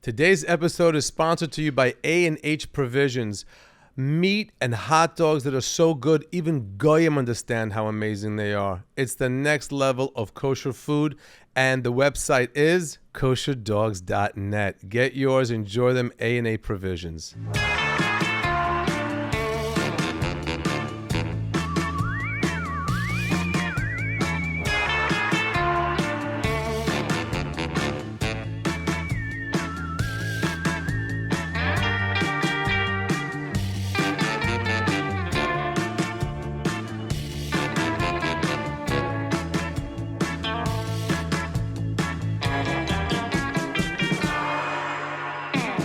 Today's episode is sponsored to you by A&H Provisions. Meat and hot dogs that are so good, even Goyim understand how amazing they are. It's the next level of kosher food, and the website is kosherdogs.net. Get yours, enjoy them, A&H Provisions.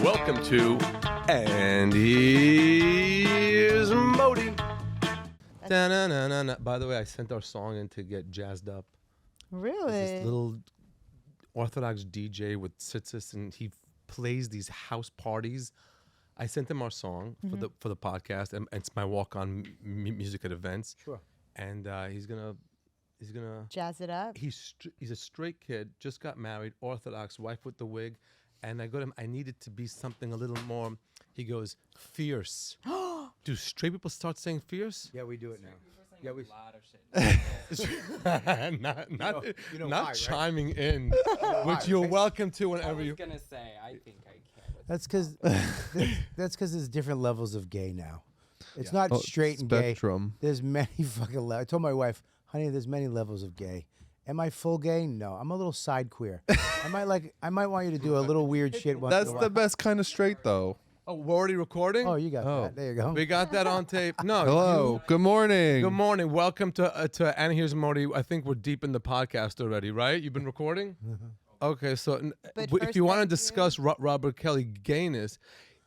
Welcome to And Here's Modi. Da-na-na-na-na. By the way, I sent our song in to get jazzed up. Really? This little Orthodox DJ with tzitzis, and he plays these house parties. I sent him our song for the podcast, and it's my walk-on music at events. Sure. And he's gonna Jazz it up. He's a straight kid, just got married, Orthodox, wife with the wig. And I go to him, I need it to be something a little more, he goes, fierce. Do straight people start saying fierce? Yeah, we do it now. Yeah, we. Not chiming in, which you're welcome to whenever you. I was gonna say, I think I can. That's because there's different levels of gay now. It's not straight and spectrum. gay. There's many fucking levels. I told my wife, honey, there's many levels of gay. Am I full gay? No, I'm a little side queer. I might want you to do a little weird shit once That's in a the while. best kind of straight, though. Oh, we're already recording? Oh, you got that. There you go. We got that on tape. No. Hello. Good morning. Good morning. Welcome to And Here's Modi. I think we're deep in the podcast already, right? You've been recording? Okay, so But if first, you want to thank you. discuss Robert Kelly gayness,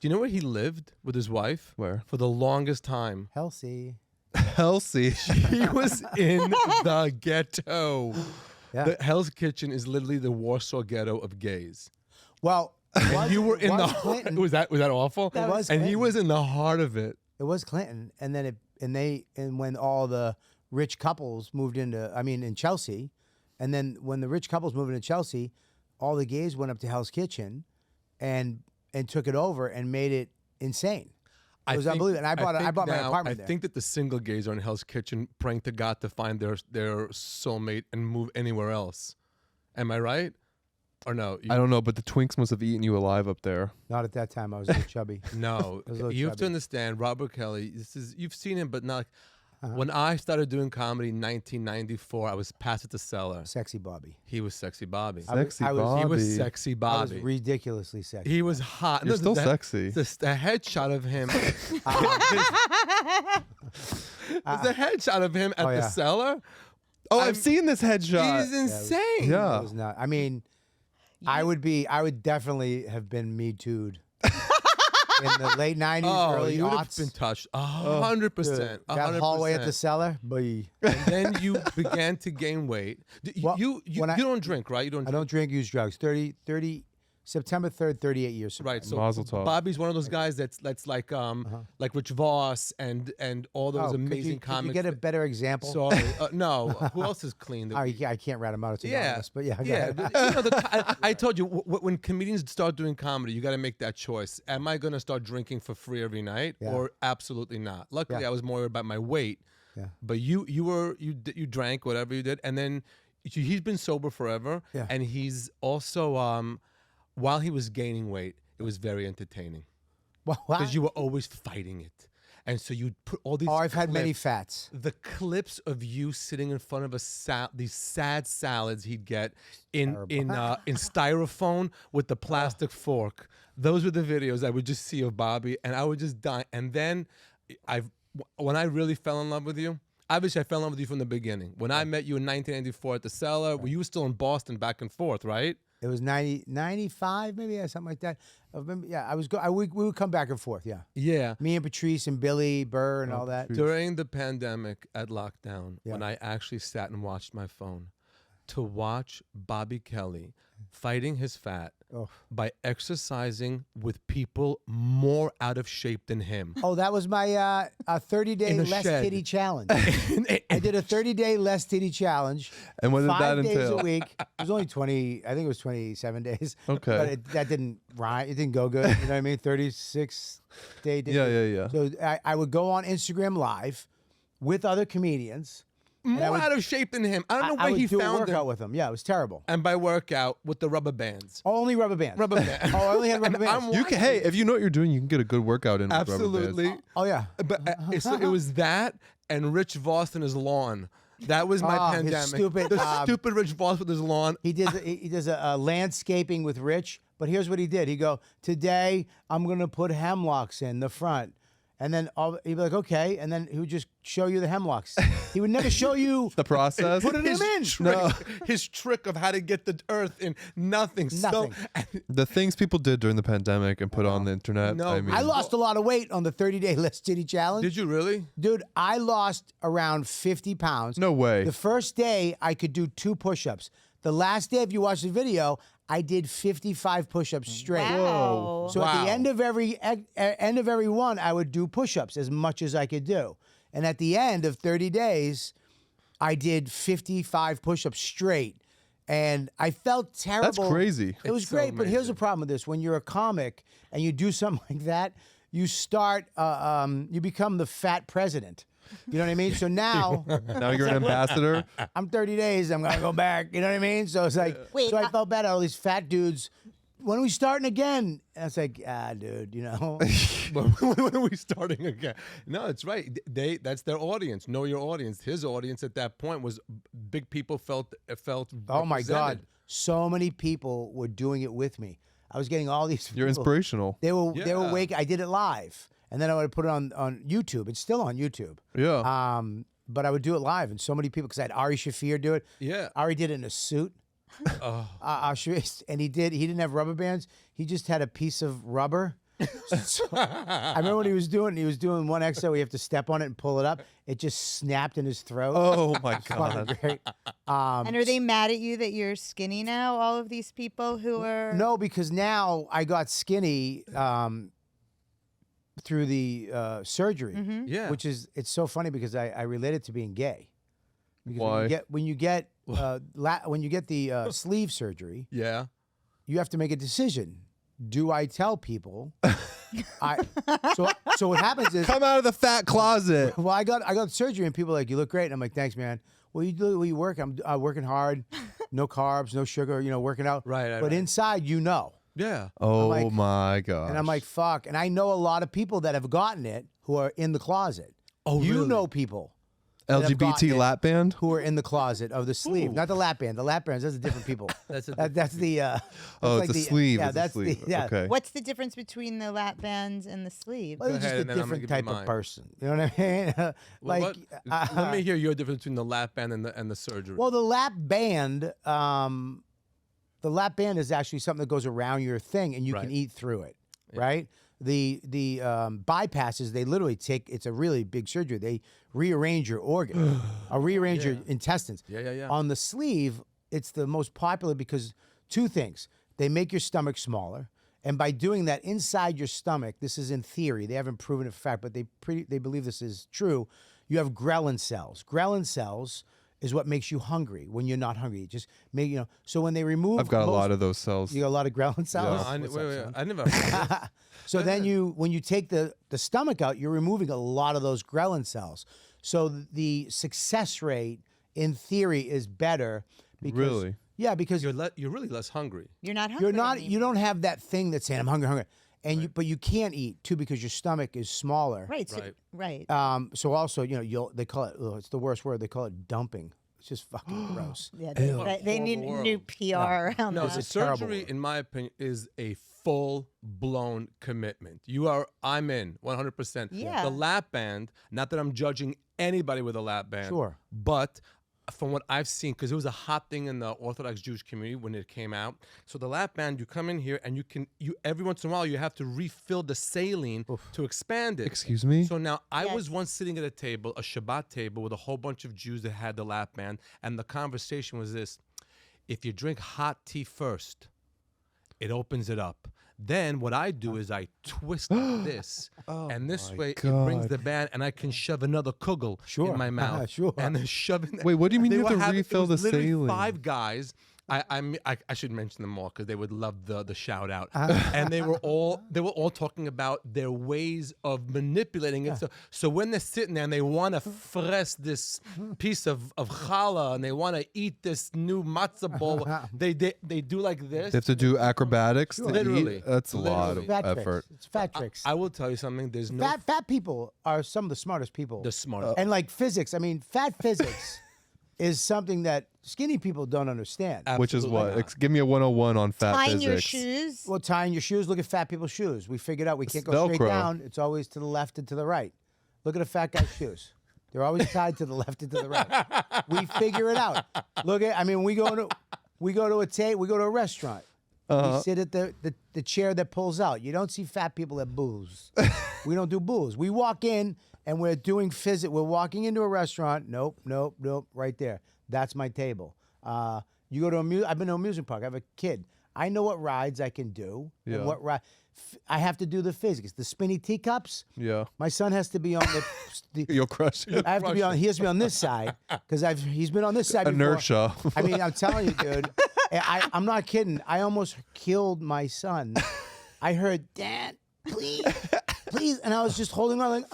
do you know where he lived with his wife? Where? For the longest time. Healthy. Healthy. He was in the ghetto. Yeah. The Hell's Kitchen is literally the Warsaw ghetto of gays. Well, And you were in the Clinton. was that awful? It was And he Clinton. was in the heart of it. It was Clinton, and then when all the rich couples moved in Chelsea, and then when the rich couples moved into Chelsea, all the gays went up to Hell's Kitchen, and took it over and made it insane. It was unbelievable. And I bought my apartment there. I think that the single gays are in Hell's Kitchen praying to God to find their soulmate and move anywhere else. Am I right? Or no? I don't know, but the Twinks must have eaten you alive up there. Not at that time. I was a little chubby. No. I was a little You have to chubby. understand, Robert Kelly, you've seen him, but not. When I started doing comedy in 1994, I was passed at the Cellar. Sexy Bobby. He was Sexy Bobby. Sexy I was- Bobby. He was Sexy I Bobby. was ridiculously sexy. He was hot. You're still sexy. The headshot of him. There's a headshot of him at Oh, the yeah. Cellar. Oh, I've seen this headshot. He's insane. Yeah. It was not. I mean, I would definitely have been Me Too'd. In the late 90s, Oh, early you would have aughts. been touched 100%. Dude, that hallway at the Cellar, boy. And then you began to gain weight. Well, You when I- don't drink, right? You don't I drink. don't drink, use drugs. 30 September 3rd, 38 years. sober. Right, so Mazel tov. Bobby's one of those guys that's like like Rich Voss and all those Oh, amazing could you comics. get a better example? Sorry, no. Who else is clean? Oh, I can't rat him out. It's Yeah, anonymous, but yeah, go yeah. ahead. You know, I told you when comedians start doing comedy, you got to make that choice. Am I going to start drinking for free every night, Yeah. or absolutely not? Luckily, Yeah. I was more worried about my weight. Yeah. But you drank whatever you did, and then he's been sober forever, Yeah. and he's also while he was gaining weight, it was very entertaining Well, because you were always fighting it, and so you'd put all these. Oh, I've had many clips- fats. the clips of you sitting in front of these sad salads he'd get in styrofoam with the plastic fork. Those were the videos I would just see of Bobby, and I would just die. And then when I really fell in love with you, obviously I fell in love with you from the beginning. When I met you in 1994 at the Cellar, you were still in Boston, back and forth, right? It was 95, maybe, yeah, something like that. Yeah, we would come back and forth, yeah. Yeah. Me and Patrice and Billy Burr and all that. During the pandemic at lockdown, Yeah. when I actually sat and watched my phone, to watch Bobby Kelly fighting his fat by exercising with people more out of shape than him. Oh, that was my 30-day In a less shed. titty challenge. I did a 30-day less titty challenge. And what did that 5 days entail? a week. It was only 20. I think it was 27 days. Okay. But that didn't rhyme. It didn't go good. You know what I mean? 36-day. Yeah. So I would go on Instagram Live with other comedians. More out of shape than him. I don't know I where would he do a found workout him. with him. Yeah, it was terrible. And by workout, with the rubber bands. Only rubber bands. Rubber bands. Oh, I only had rubber And bands. I'm You can, hey, if you know what you're doing, you can get a good workout in. with rubber bands. Absolutely. Oh yeah. But so it was that and Rich Voss and his lawn. That was my His pandemic. stupid, the stupid Rich Voss with his lawn. He does a landscaping with Rich, but here's what he did. He go, today I'm gonna put hemlocks in the front. And then he'd be like, okay. And then he would just show you the hemlocks. He would never show you The process. putting them in. His trick of how to get the earth in nothing. Nothing. So, The things people did during the pandemic and put on the internet. No, I mean, I lost a lot of weight on the 30-day less titty challenge. did you really? Dude, I lost around 50 pounds. no way. The first day, I could do 2 push-ups. The last day, if you watch the video, I did 55 push-ups straight. Wow. So at Wow. the end of every one, I would do push-ups as much as I could do. And at the end of 30 days, I did 55 push-ups straight. And I felt terrible. That's crazy. It was It's so great, but here's the amazing. problem with this. When you're a comic and you do something like that, you start, you become the fat president. You know what I mean? So now Now you're an ambassador. I'm 30 days, I'm going to go back. You know what I mean? So it's like, Wait, so I felt bad. All these fat dudes, when are we starting again? And it's like, dude, you know. When are we starting again? No, it's right. That's their audience. Know your audience. His audience at that point was big people felt Oh my God. represented. So many people were doing it with me. I was getting all these people. You're inspirational. They were Yeah. wake. I did it live. And then I would put it on YouTube. It's still on YouTube. Yeah. But I would do it live, and so many people, because I had Ari Shafir do it. Yeah. Ari did it in a suit. And he didn't have rubber bands. He just had a piece of rubber. So, I remember when he was doing one extra where you have to step on it and pull it up. It just snapped in his throat. Oh my Fucking God. great. And are they mad at you that you're skinny now? All of these people who are No, because now I got skinny through the surgery. Yeah. Which is, it's so funny because I relate it to being gay. Because Why? when you get the sleeve surgery, Yeah. you have to make a decision. Do I tell people? So what happens is, Come out of the fat closet. well, I got surgery and people are like, you look great. And I'm like, thanks, man. Well, you do, you work. I'm working hard, no carbs, no sugar. You know, working out. Right, But inside, you know. Yeah. Oh like- my God. And I'm like, fuck. And I know a lot of people that have gotten it who are in the closet. Oh, You really? know people that have gotten LGBT it lap band. who are in the closet of the sleeve, not the lap band. The lap bands, those are different people. That's a That's the. Oh, that's it's a the- sleeve. Yeah, it's a that's sleeve. the. Yeah. Okay. What's the difference between the lap bands and the sleeve? Well, it's Go just ahead, a and then I'm gonna different give you type of mine. person. You know what I mean? Well, like, let me hear your difference between the lap band and the surgery. well, the lap band. The lap band is actually something that goes around your thing, and you can Right. eat through it, right? The bypasses, they literally take. It's a really big surgery. They rearrange your organ, or rearrange your intestines. Yeah. On the sleeve, it's the most popular because 2 things: they make your stomach smaller, and by doing that inside your stomach, this is in theory. They haven't proven it for fact, but they believe this is true. You have ghrelin cells. Ghrelin cells is what makes you hungry when you're not hungry. It just make you know. So when they remove, I've got a lot of those cells. You got a lot of ghrelin cells. I, What's wait, up, wait, son? I never. So then when you take the stomach out, you're removing a lot of those ghrelin cells. So the success rate, in theory, is better. Because, Really? Yeah, because you're really less hungry. You're not hungry. you don't have that thing that's saying I'm hungry, and but you can't eat too because your stomach is smaller. Right. So, Right. right. So also, they call it. It's the worst word. They call it dumping. It's just fucking gross. Yeah, Ew. they need Horrible new world. PR around No, that. the a terrible surgery, word. in my opinion, is a full-blown commitment. I'm in 100%. Yeah. The lap band, not that I'm judging anybody with a lap band. Sure. But from what I've seen, because it was a hot thing in the Orthodox Jewish community when it came out. So the lap band, you come in here and you every once in a while you have to refill the saline to expand it. Excuse me? So now I Yes. was once sitting at a table, a Shabbat table, with a whole bunch of Jews that had the lap band, and the conversation was this: if you drink hot tea first, It opens it up. Then what I do is I twist this, and this way it brings God. the band, and I can shove another kugel Sure. in my mouth. Sure. And then shoving. Wait, what do you mean They you have were to having- refill it was the literally saline? 5 guys. I should mention them all because they would love the shout out. And they were all talking about their ways of manipulating it. So when they're sitting there and they want to press this piece of challah and they want to eat this new matzah ball, they do like this. They have to do acrobatics to Literally. eat. That's a lot of Fat effort. tricks. It's fat tricks. I will tell you something. There's no Fat people are some of the smartest people. the smartest. And like physics, I mean, fat physics is something that skinny people don't understand. Which is Absolutely what? not. Give me a 101 on fat Tying physics. your shoes. Well, tying your shoes, look at fat people's shoes. We figured out we can't go straight Velcro. down. It's always to the left and to the right. Look at a fat guy's shoes. They're always tied to the left and to the right. We figure it out. Look at, I mean, we go to a restaurant. We sit at the chair that pulls out. You don't see fat people at booths. We don't do booths. We walk in and we're doing physics. We're walking into a restaurant. Nope. Right there. That's my table. You go to I've been to an amusement park. I have a kid. I know what rides I can do. Yeah. And what I have to do the physics. The spinny teacups. Yeah. My son has to be on the You'll crush it. I have to be on. He has to be on this side because he's been on this side. before. Inertia. I mean, I'm telling you, dude. I'm not kidding. I almost killed my son. I heard, Dad, please, and I was just holding on like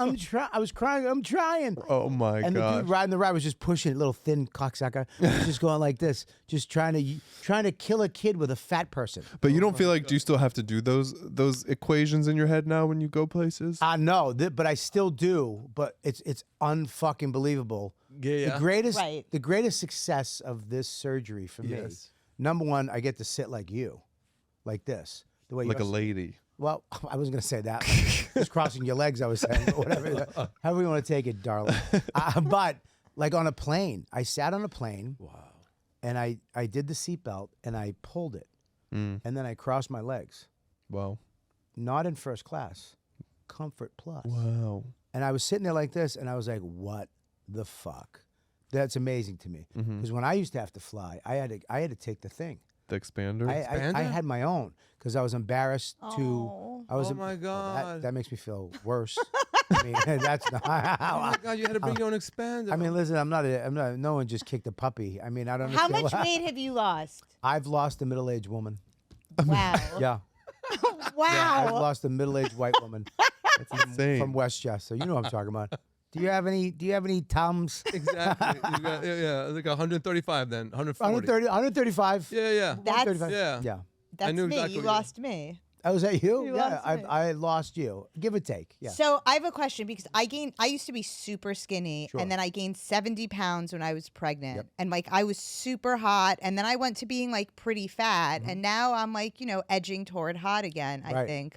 I was crying. I'm trying. Oh my And the god. dude riding the ride was just pushing it, little thin cocksucker, just going like this, just trying to kill a kid with a fat person. But you don't feel like do you still have to do those equations in your head now when you go places? No, but I still do. But it's unfucking believable. Yeah. The greatest success of this surgery for me. Yes. Number one, I get to sit like you, like this, the way Like a you're lady. Well, I wasn't going to say that. Just crossing your legs, I was saying, but whatever. However you want to take it, darling. But like on a plane, I sat on a plane. Wow. And I did the seatbelt and I pulled it. And then I crossed my legs. Wow. Not in first class, Comfort Plus. Wow. And I was sitting there like this and I was like, what the fuck? That's amazing to me. Because when I used to have to fly, I had to take the thing. The expander. I had my own because I was embarrassed to. I was. Oh my God. That makes me feel worse. I mean, that's not. Oh my God, you had to bring your own expander. I mean, listen, I'm not. No one just kicked a puppy. I mean, I don't. How understand much what- weight have you lost? I've lost a middle-aged woman. Wow. Yeah. Wow. I've lost a middle-aged white woman. That's insane. From Westchester. You know what I'm talking about. Do you have any Toms? exactly. You got, yeah, like 135 then, 140. 135. Yeah. That's 135. Yeah. Yeah. that's knew me. exactly You what you- lost me. Oh, was that you? You Yeah, lost me. I lost you. Give or take. Yeah. So I have a question because I used to be super skinny Sure. and then I gained 70 pounds when I was pregnant. Yep. And like I was super hot and then I went to being like pretty fat Mm-hmm. and now I'm like, edging toward hot again, I Right. think.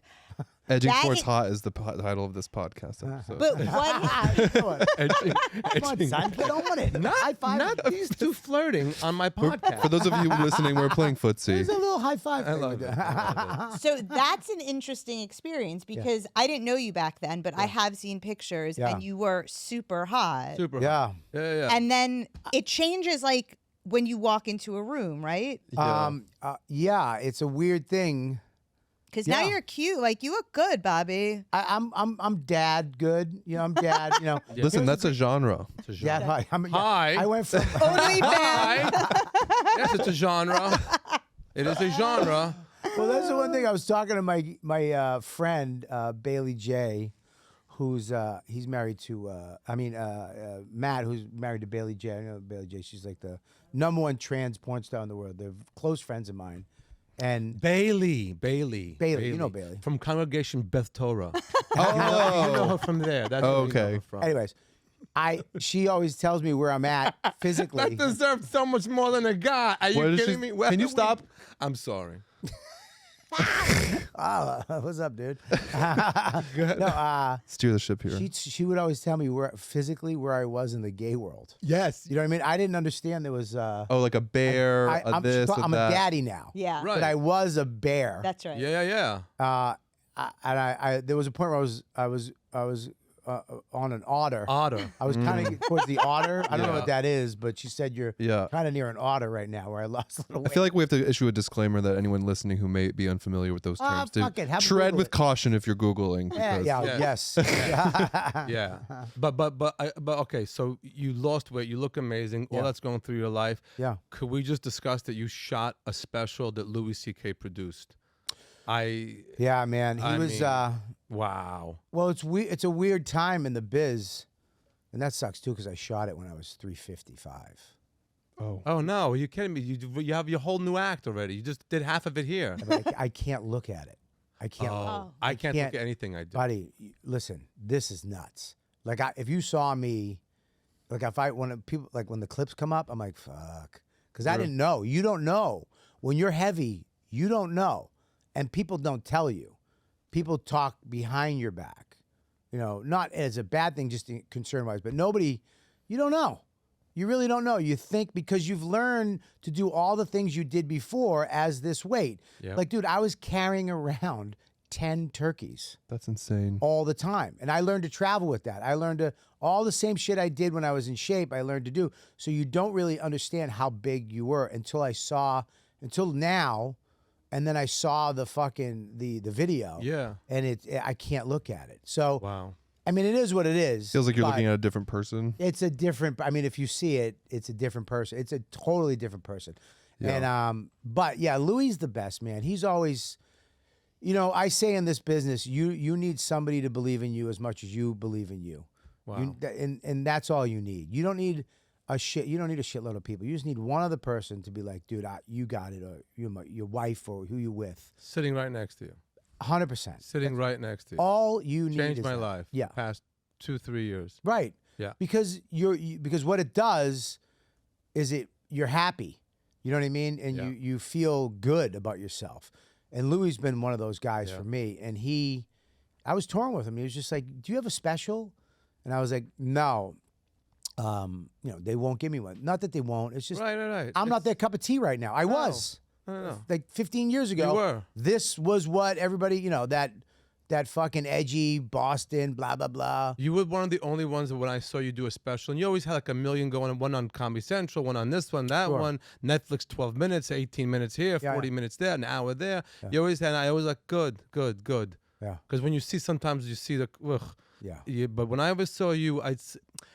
Edging That towards is- hot is the title of this podcast episode. But what Come on, Edging. son, get on it. High five. Not these two flirting on my podcast. For those of you listening, we're playing footsie. There's a little high five. I thing love with it. that. I love it. So that's an interesting experience because I didn't know you back then, but I have seen pictures Yeah. and you were super hot. Super. Yeah. Yeah. And then it changes like when you walk into a room, right? Yeah, it's a weird thing. Because now Yeah. you're cute. Like you look good, Bobby. I'm dad good. I'm dad. Listen, that's a genre. It's a genre. Dad. Hi. Hi. I went from. OnlyFans. Hi. Yes, it's a genre. It is a genre. Well, that's the one thing I was talking to my friend Bailey J, who's he's married to Matt, who's married to Bailey J. I know Bailey J. She's like the #1 trans porn star in the world. They're close friends of mine. And Bailey. you know Bailey. From Congregation Beth Torah. Oh. You know her from there. That's where you know Okay. her from. anyways, she always tells me where I'm at physically. That deserves so much more than a guy. Are you What is kidding she- me? Where Can you are we- stop? I'm sorry. Oh, what's up, dude? No, Steer the ship here. she would always tell me where I was in the gay world. Yes. You know what I mean? I didn't understand there was. Oh, like a bear, I'm this, a that. daddy now. Yeah. Right. But I was a bear. That's right. Yeah. And I there was a point where I was on an otter. Otter. I was kind of towards the otter. I don't know Yeah. what that is, but she said you're Yeah. kind of near an otter right now, where I lost a little weight. I feel like we have to issue a disclaimer that anyone listening who may be unfamiliar with those terms fuck it, have them tread Google with it. caution if you're Googling. yeah, because- yeah, yes. Yeah, but okay. So you lost weight. You look amazing. All Yeah. that's going through your life. Yeah. Could we just discuss that you shot a special that Louis C.K. produced? Yeah, man. He I was. mean- Wow. Well, it's a weird time in the biz, and that sucks too because I shot it when I was 355. Oh. Oh no, are you kidding me? You have your whole new act already. You just did half of it here. But I can't look at it. I can't. Oh, I can't look at anything I do. Buddy, listen, this is nuts. Like, if you saw me, like, when the clips come up, I'm like, fuck. Because I didn't know. You don't know. When you're heavy, you don't know. And people don't tell you. People talk behind your back. You know, not as a bad thing, just concern-wise, but you don't know. You really don't know. You think because you've learned to do all the things you did before as this weight. Yeah. Like, dude, I was carrying around 10 turkeys That's insane. all the time. And I learned to travel with that. I learned all the same shit I did when I was in shape, I learned to do. So you don't really understand how big you were until now. And then I saw the video. Yeah. And I can't look at it. So, Wow. I mean, it is what it is. Feels like you're but looking at a different person. it's a different, I mean, if you see it, it's a different person. It's a totally different person. Yeah. And, but yeah, Louis is the best, man. He's always, I say in this business, you need somebody to believe in you as much as you believe in you. Wow. And that's all you need. You don't need a shitload of people. You just need one other person to be like, dude, you got it, or your wife, or who you with. Sitting right next to you. 100%. Sitting right next to you. All you need Changed is my that. life. Yeah. Past 2-3 years. Right. Yeah. Because because what it does is you're happy. You know what I mean? And Yeah. you feel good about yourself. And Louis has been one of those guys Yeah. for me. And I was touring with him. He was just like, "Do you have a special?" And I was like, "No." They won't give me one. Not that they won't. It's just Right. I'm not their cup of tea right now. I was. No. Like 15 years ago. You were. This was what everybody, that fucking edgy Boston, blah, blah, blah. You were one of the only ones that when I saw you do a special, and you always had like a million going, one on Comedy Central, one on this one, that Sure. one, Netflix 12 minutes, 18 minutes here, Yeah, 40 minutes there, an hour there. You always had, I always like, good. Yeah. Because when you see, sometimes you see the, Yeah. but when I ever saw you,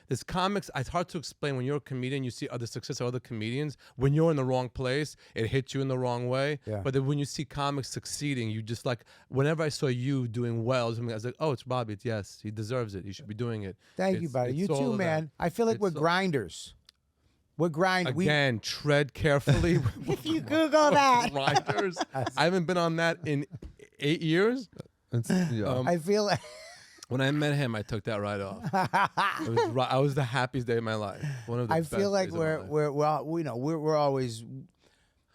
there's comics, it's hard to explain. When you're a comedian, you see other success of other comedians. When you're in the wrong place, it hits you in the wrong way. Yeah. But then when you see comics succeeding, you just like, whenever I saw you doing well, I was like, oh, it's Bobby. Yes, he deserves it. He should be doing it. Thank you, buddy. You all too, of man. that. I feel like we're It's all- grinders. We're grinders. Again, tread carefully. If you Google that. Grinders. I haven't been on that in 8 years. Yeah. I feel like When I met him, I took that right off. I was the happiest day of my life. One of the I best feel like days of my life. we're always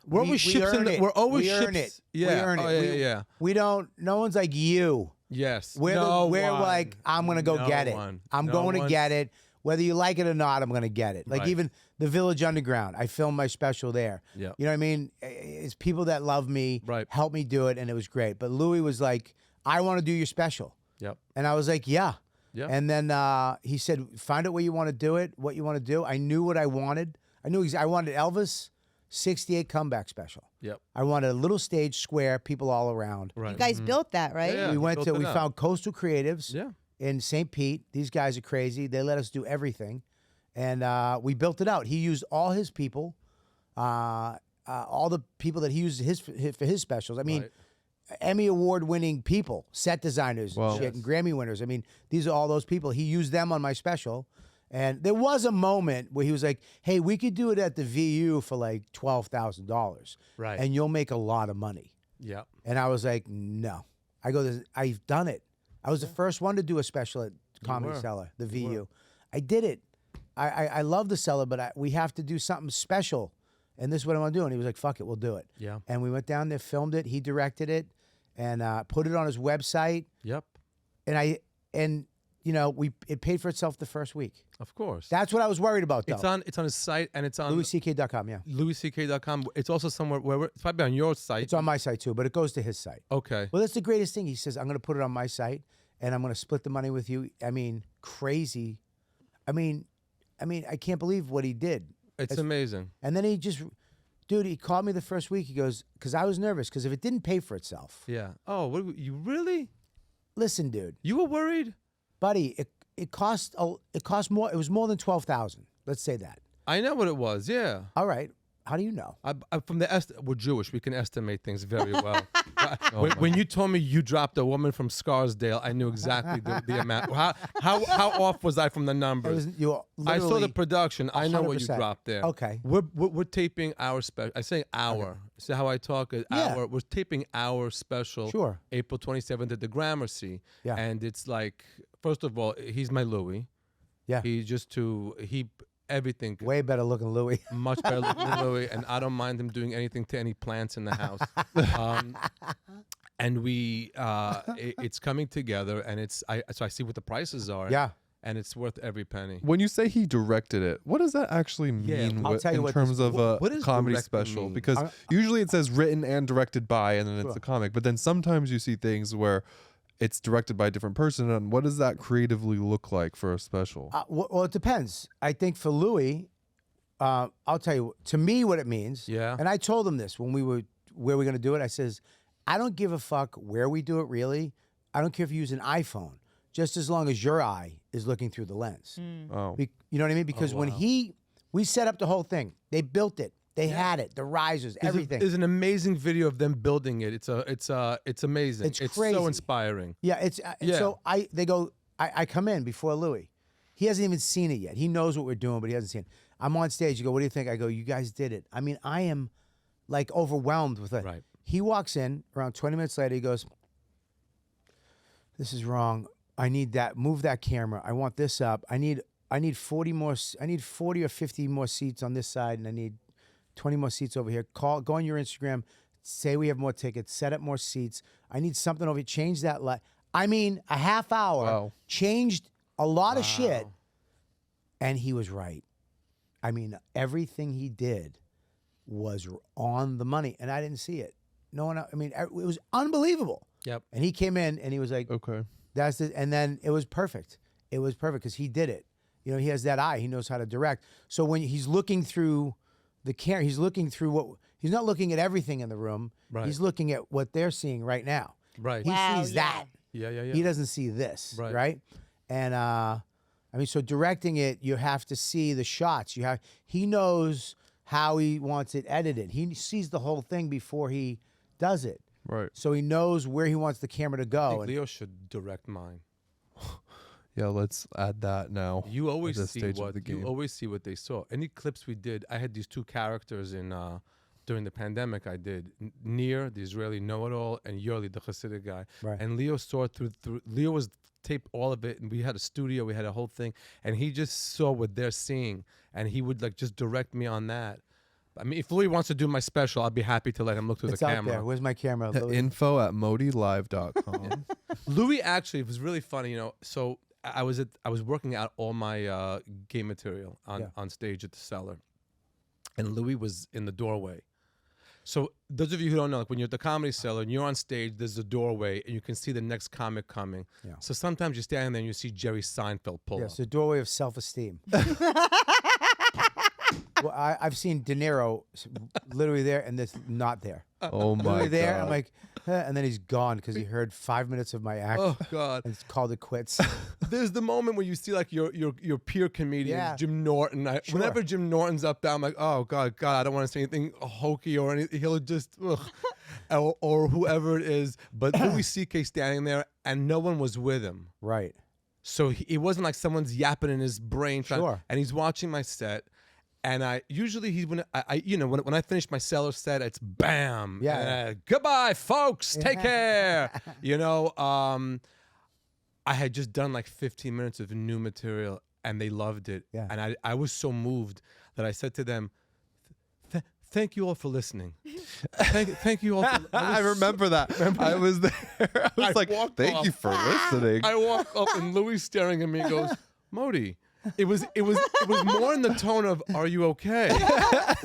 We're always ships in earn the. it. We're always we ships. earn it. Yeah. We earn Oh, it. yeah. We don't. No one's like you. Yes. We're no we're one. like I'm gonna go No get it. one. I'm No going to one. get it. Whether you like it or not, I'm gonna get it. Like Right. even the Village Underground, I filmed my special there. Yeah. You know what I mean? It's people that love me, Right. help me do it, and it was great. But Louis was like, I want to do your special. Yep. And I was like, yeah. Yeah. And then he said, find out where you want to do it, what you want to do. I knew what I wanted. I wanted Elvis 68 comeback special. Yep. I wanted a little stage, square, people all around. Right. You guys built that, right? Yeah. We built it up. found Coastal Creatives Yeah. in St. Pete. These guys are crazy. They let us do everything. And we built it out. He used all his people, all the people that he used for his specials. I mean, Right. Emmy Award-winning people, set designers, Wow. and shit, Yes. and Grammy winners. I mean, these are all those people. He used them on my special. And there was a moment where he was like, hey, we could do it at the VU for like $12,000. Right. And you'll make a lot of money. Yep. And I was like, no. I go, I've done it. I was the first one to do a special at Comedy were. Cellar, the VU. I did it. I love the Cellar, but we have to do something special. And this is what I want to do. And he was like, fuck it, we'll do it. Yeah. And we went down there, filmed it. He directed it and put it on his website. Yep. And it paid for itself the first week. Of course. That's what I was worried about, though. It's on his site, and it's on LouisCK.com, yeah. LouisCK.com. It's also somewhere where it's probably on your site. It's on my site, too, but it goes to his site. Okay. Well, that's the greatest thing. He says, I'm going to put it on my site, and I'm going to split the money with you. I mean, crazy. I mean, I can't believe what he did. It's amazing. And then he just, dude, he called me the first week. He goes, because I was nervous, because if it didn't pay for itself. Yeah. Oh, you really? Listen, dude. You were worried? Buddy, it cost more. It was more than 12,000. Let's say that. I know what it was. Yeah. All right. How do you know? We're Jewish. We can estimate things very well. When you told me you dropped a woman from Scarsdale, I knew exactly the amount. How off was I from the numbers? I saw the production. I know what you 100%. dropped there. Okay. We're taping our special. I say our. Okay. See how I talk? Yeah. Our. We're taping our special. Sure. April 27th at the Gramercy. Yeah. And it's like, first of all, he's my Louis. Yeah. Everything. Way better looking Louis. Much better than Louis, and I don't mind him doing anything to any plants in the house. And it's coming together, and so I see what the prices are. Yeah. And it's worth every penny. When you say he directed it, what does that actually mean I'll tell you in what terms of a what does comedy directed special? mean? Because usually it says written and directed by, and then it's a comic. But then sometimes you see things where it's directed by a different person. And what does that creatively look like for a special? Well, it depends. I think for Louis, I'll tell you, to me, what it means. Yeah. And I told him this when where we're going to do it. I says, I don't give a fuck where we do it, really. I don't care if you use an iPhone, just as long as your eye is looking through the lens. Oh. You know what I mean? Because when we set up the whole thing, they built it. They had it, the risers, everything. There's an amazing video of them building it. It's amazing. It's so crazy. inspiring. Yeah, so I come in before Louis. He hasn't even seen it yet. He knows what we're doing, but he hasn't seen it. I'm on stage. You go, what do you think? I go, you guys did it. I mean, I am like overwhelmed with it. Right. He walks in around 20 minutes later. He goes, this is wrong. I need that. Move that camera. I want this up. I need 40 more. I need 40 or 50 more seats on this side, and I need 20 more seats over here. Go on your Instagram, say we have more tickets, set up more seats. I need something over here. Change that light. I mean, a half hour, changed a lot of shit, and he was right. I mean, everything he did was on the money, and I didn't see it. No one, I mean, it was unbelievable. Yep. And he came in, and he was like, Okay. that's it. And then it was perfect. It was perfect because he did it. You know, he has that eye. He knows how to direct. So when he's looking through the camera, he's looking through he's not looking at everything in the room. Right. He's looking at what they're seeing right now. Right. He sees that. Yeah. He doesn't see this. Right. Right. And I mean, so directing it, you have to see the shots. He knows how he wants it edited. He sees the whole thing before he does it. Right. So he knows where he wants the camera to I go. think Leo should direct mine. Yeah, let's add that now. You always at this see stage what of the game. you always see what they saw. Any clips we did, I had these two characters in during the pandemic. I did Nir, the Israeli know-it-all, and Yoli, the Hasidic guy. Right. And Leo saw through. Leo was taped all of it, and we had a studio, we had a whole thing, and he just saw what they're seeing, and he would like just direct me on that. I mean, if Louis wants to do my special, I'd be happy to let him look through It's the out camera. there. Where's my camera? Louis? info@modilive.com. Louis actually, it was really funny, you know. So I was working out all my game material on stage at the Cellar, and Louis was in the doorway. So those of you who don't know, like when you're at the Comedy Cellar and you're on stage, there's a doorway and you can see the next comic coming. Yeah. So sometimes you're standing there and you see Jerry Seinfeld pull Yeah, up. it's the doorway of self-esteem. Well, I've seen De Niro literally there and this not there. Oh my Literally there, god. I'm like, and then he's gone because he heard 5 minutes of my act Oh God! and called it quits. There's the moment where you see like your peer comedians, Yeah. Jim Norton. Sure. Whenever Jim Norton's up there, I'm like, oh God, I don't want to say anything hokey or anything. He'll just, or whoever it is. But Louis C.K. standing there, and no one was with him. Right. So it wasn't like someone's yapping in his brain. Sure. And he's watching my set. And when I finish my Cellar set, it's bam. Yeah. And, goodbye, folks. Take care. I had just done like 15 minutes of new material, and they loved it. Yeah. And I was so moved that I said to them, thank you all for listening. Thank you all for I remember that. I was there. I was like, walked thank off. you for listening. I walk up, and Louis staring at me goes, Modi, it was more in the tone of "Are you okay?"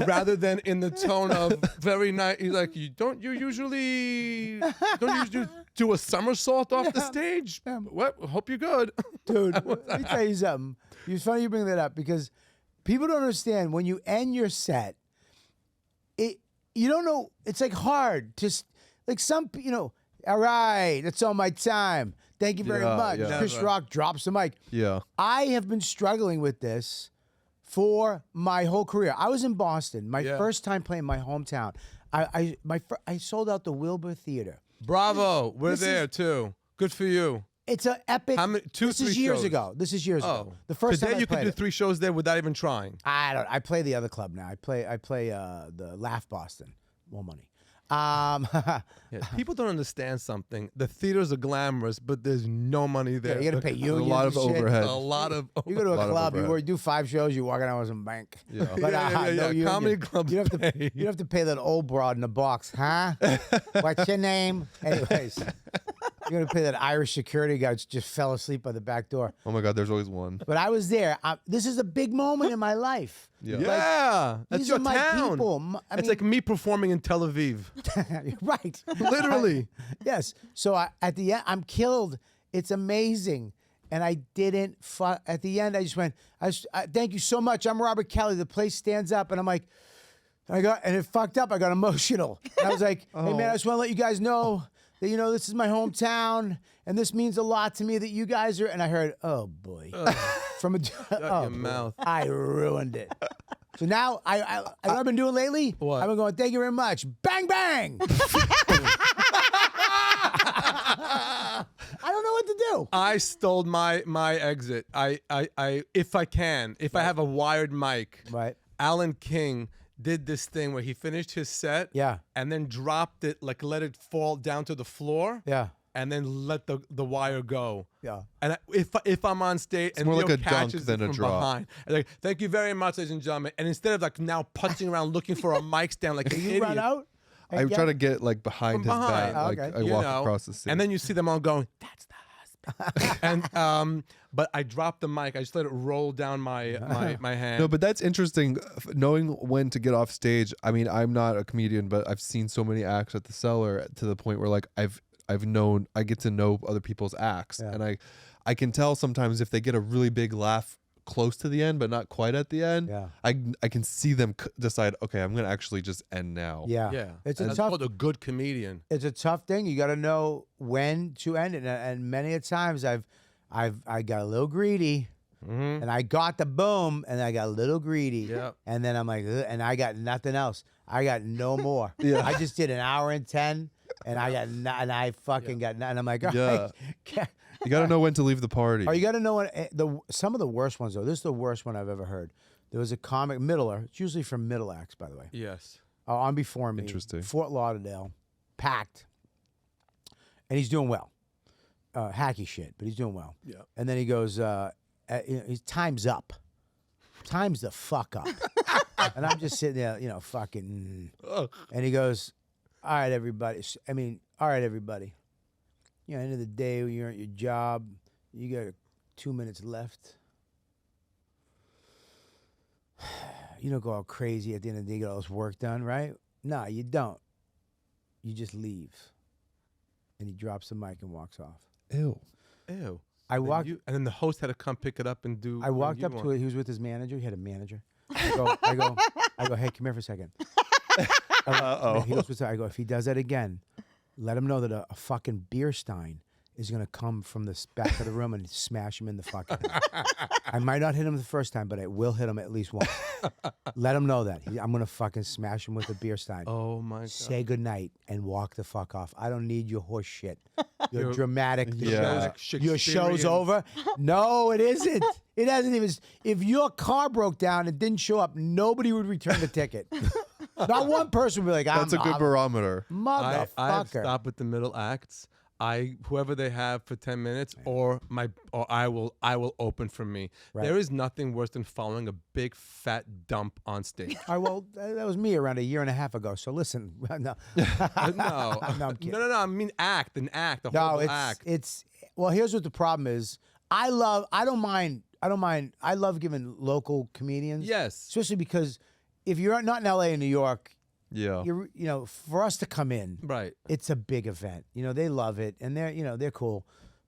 rather than in the tone of very nice. He's like, don't you usually do a somersault off the stage? What? Hope you're good, Dude. Let me tell you something. It's funny you bring that up because people don't understand when you end your set. You don't know. It's like hard to like some all right, that's all my time. Thank you very much. yeah. Chris Never. Rock drops the mic. Yeah. I have been struggling with this for my whole career. I was in Boston, my first time playing my hometown. I sold out the Wilbur Theater. Bravo, we're This there is- too. Good for you. It's an epic. How many? Two, this three is years shows? ago. This is years ago. Oh, The first today time I you could played do it. 3 shows there without even trying. I play the other club now. I play the Laugh Boston. More money. Yeah, people don't understand something. The theaters are glamorous, but there's no money there. you got to pay There's a unions. lot of and shit. overhead. A lot of. You go to a lot of club, you overhead. do 5 shows, you walk out with some bank. Yeah. But Yeah. no union. Comedy clubs You have to pay. you have to pay that old broad in the box, huh? What's your name? Anyways, you're gonna pay that Irish security guy who just fell asleep by the back door. Oh my God, there's always one. But I was there. This is a big moment in my life. Yeah. Yeah, that's These your are my town. people. It's like me performing in Tel Aviv. right. Literally. Yes. So at the end, I'm killed. It's amazing. And I didn't. At the end, I just went. Thank you so much. I'm Robert Kelly. The place stands up, and I'm like, and it fucked up. I got emotional. And I was like, hey man, I just want to let you guys know that this is my hometown, and this means a lot to me that you guys are. And I heard, oh boy, from your mouth. I ruined it. So now I've been doing lately. What? I've been going. Thank you very much. Bang bang. I don't know what to do. I stole my exit. I if I have a wired mic. Right. Alan King did this thing where he finished his set. Yeah. And then dropped it, like let it fall down to the floor. Yeah. And then let the wire go. Yeah. And if I'm on stage and more Leo like a dunk catches than it a from drop. behind, and like, thank you very much, ladies and gentlemen. And instead of like now punching around looking for a mic stand like an You idiot, run out. I try to get like behind From his behind. back. Like Okay. I you walk know, across the stage. and then you see them all going, "That's the husband." And but I dropped the mic. I just let it roll down my hand. No, but that's interesting. Knowing when to get off stage. I mean, I'm not a comedian, but I've seen so many acts at the Cellar to the point where like I've known, I get to know other people's acts, and I can tell sometimes if they get a really big laugh close to the end, but not quite at the end. Yeah. I can see them decide, okay, I'm gonna actually just end now. Yeah. yeah, It's a that's tough. called a good comedian. It's a tough thing. You got to know when to end it. And many a times I got a little greedy, and I got the boom, and I got a little greedy. Yep. And then I'm like, "Ugh," and I got nothing else. I got no more. Yeah. I just did an hour and 10, and I got and I fucking got nothing. I'm like, all Yeah. right. You got to know when to leave the party. Oh, you got to know some of the worst ones though. This is the worst one I've ever heard. There was a comic Middler. It's usually from Middle Acts, by the way. Yes. On before me. Interesting. Fort Lauderdale, packed, and he's doing well. Hacky shit, but he's doing well. Yeah. And then he goes, his time's up. Time's the fuck up. And I'm just sitting there, fucking. And he goes, all right, everybody. All right, everybody. End of the day, when you're at your job, you got 2 minutes left. You don't go all crazy at the end of the day, get all this work done, right? No, you don't. You just leave. And he drops the mic and walks off. Ew. Ew. I walked. And then the host had to come pick it up and do. I walked up to it. He was with his manager. He had a manager. I go. Hey, come here for a second. He goes, I go. If he does that again, let him know that a fucking beer stein is gonna come from the back of the room and smash him in the fucking head. I might not hit him the first time, but I will hit him at least once. Let him know that. I'm gonna fucking smash him with a beer stein. Oh my god. Say goodnight and walk the fuck off. I don't need your horse shit. You're dramatic. The Yeah. your show's Shakespearean. over. No, it isn't. It hasn't even. If your car broke down and didn't show up, nobody would return the ticket. Not one person would be like, That's a good barometer. I have Motherfucker. stopped with the middle acts. Whoever they have for 10 minutes, or I will open for me. Right. There is nothing worse than following a big fat dump on stage. All right, well, that was me around a year and a half ago. So listen, no, No, I'm kidding. no. I mean act, a no, horrible it's act. it's. Well, here's what the problem is. I don't mind. don't mind. I love giving local comedians. Yes. Especially because if you're not in LA and New York, Yeah. for us to come in, Right. it's a big event. They love it and they're cool.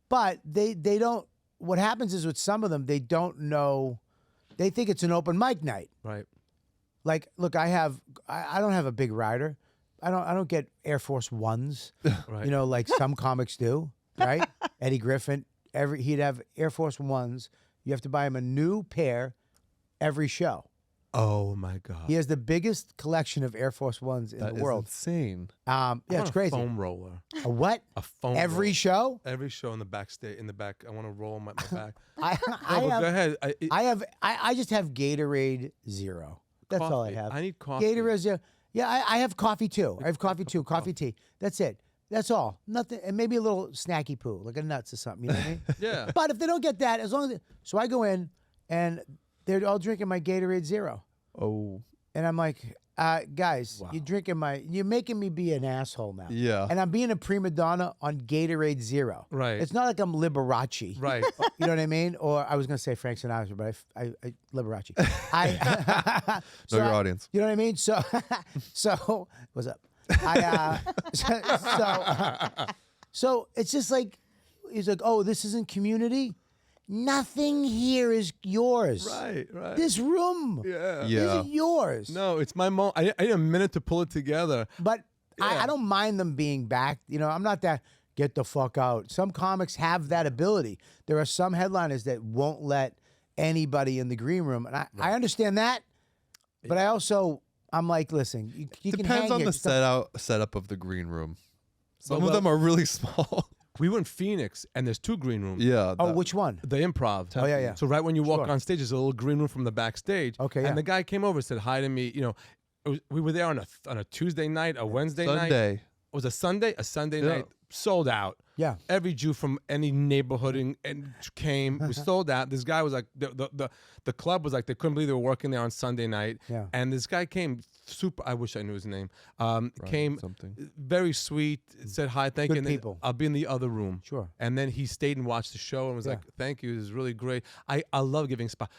But they don't, what happens is with some of them, they don't know, they think it's an open mic night. Right. Like, look, I don't have a big rider. I don't get Air Force Ones, Right. like some comics do, right? Eddie Griffin, he'd have Air Force Ones. You have to buy him a new pair every show. Oh my God. He has the biggest collection of Air Force Ones in That the is world. insane. Yeah, it's crazy. A foam roller. A what? A foam. Every roller. show? Every show in the backstage. In the back. I want to roll my back. I No, but have, go ahead. I just have Gatorade Zero. That's all I Coffee. have. I need coffee. Gatorade Zero. Yeah, I have coffee too. I have coffee too. Coffee tea. That's it. That's all. Nothing, and maybe a little snacky poo, like a nuts or something. You know what I mean? Yeah. But if they don't get that, as long as so I go in and they're all drinking my Gatorade Zero, Oh. and I'm like, guys, Wow. you're making me be an asshole now. Yeah. And I'm being a prima donna on Gatorade Zero. Right. It's not like I'm Liberace. Right. You know what I mean? Or I was going to say Frank Sinatra, but I Liberace. Know your audience. You know what I mean? So what's up? So it's just like, he's like, oh, this isn't community? Nothing here is yours. Right. Right. This room Yeah. Yeah. isn't yours. No, it's my mom. I need a minute to pull it together. But Yeah. I don't mind them being back. I'm not that get the fuck out. Some comics have that ability. There are some headliners that won't let anybody in the green room. And I understand that. But I'm like, listen, you can hang Depends on here, the just don't- setup of the green room. Some Well, of them are really small. We were in Phoenix, and there's 2 green rooms. Yeah. Oh, that- which one? The Improv. Oh, yeah. So right when you walk Sure. on stage, there's a little green room from the backstage. Okay, yeah. And the guy came over and said hi to me. We were there on a Tuesday night, a Wednesday night. Sunday. It was a Sunday. A Sunday Yeah. night, sold out. Yeah. Every Jew from any neighborhood and came. Was sold out. This guy was like, the club was like, they couldn't believe they were working there on Sunday night. Yeah. And this guy came super. I wish I knew his name. Came something. very sweet. Said hi, thank Good you. And then people. I'll be in the other room. Sure. And then he stayed and watched the show and was Yeah. like, "Thank you, this is really great." I love giving spot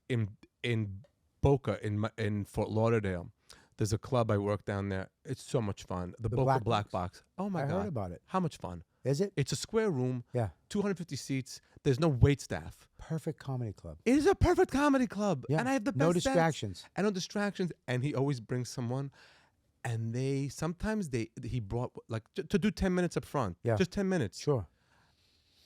in Boca in Fort Lauderdale. There's a club I work down there. It's so much fun. The Boca Black Box. Oh my I God! heard about it. How much fun! Is it? It's a square room. Yeah. 250 seats. There's no wait staff. Perfect comedy club. It is a perfect comedy club. Yeah. And I have the best No sets. distractions. And no distractions. And he always brings someone. And he brought like to do 10 minutes up front. Yeah. Just 10 minutes. Sure.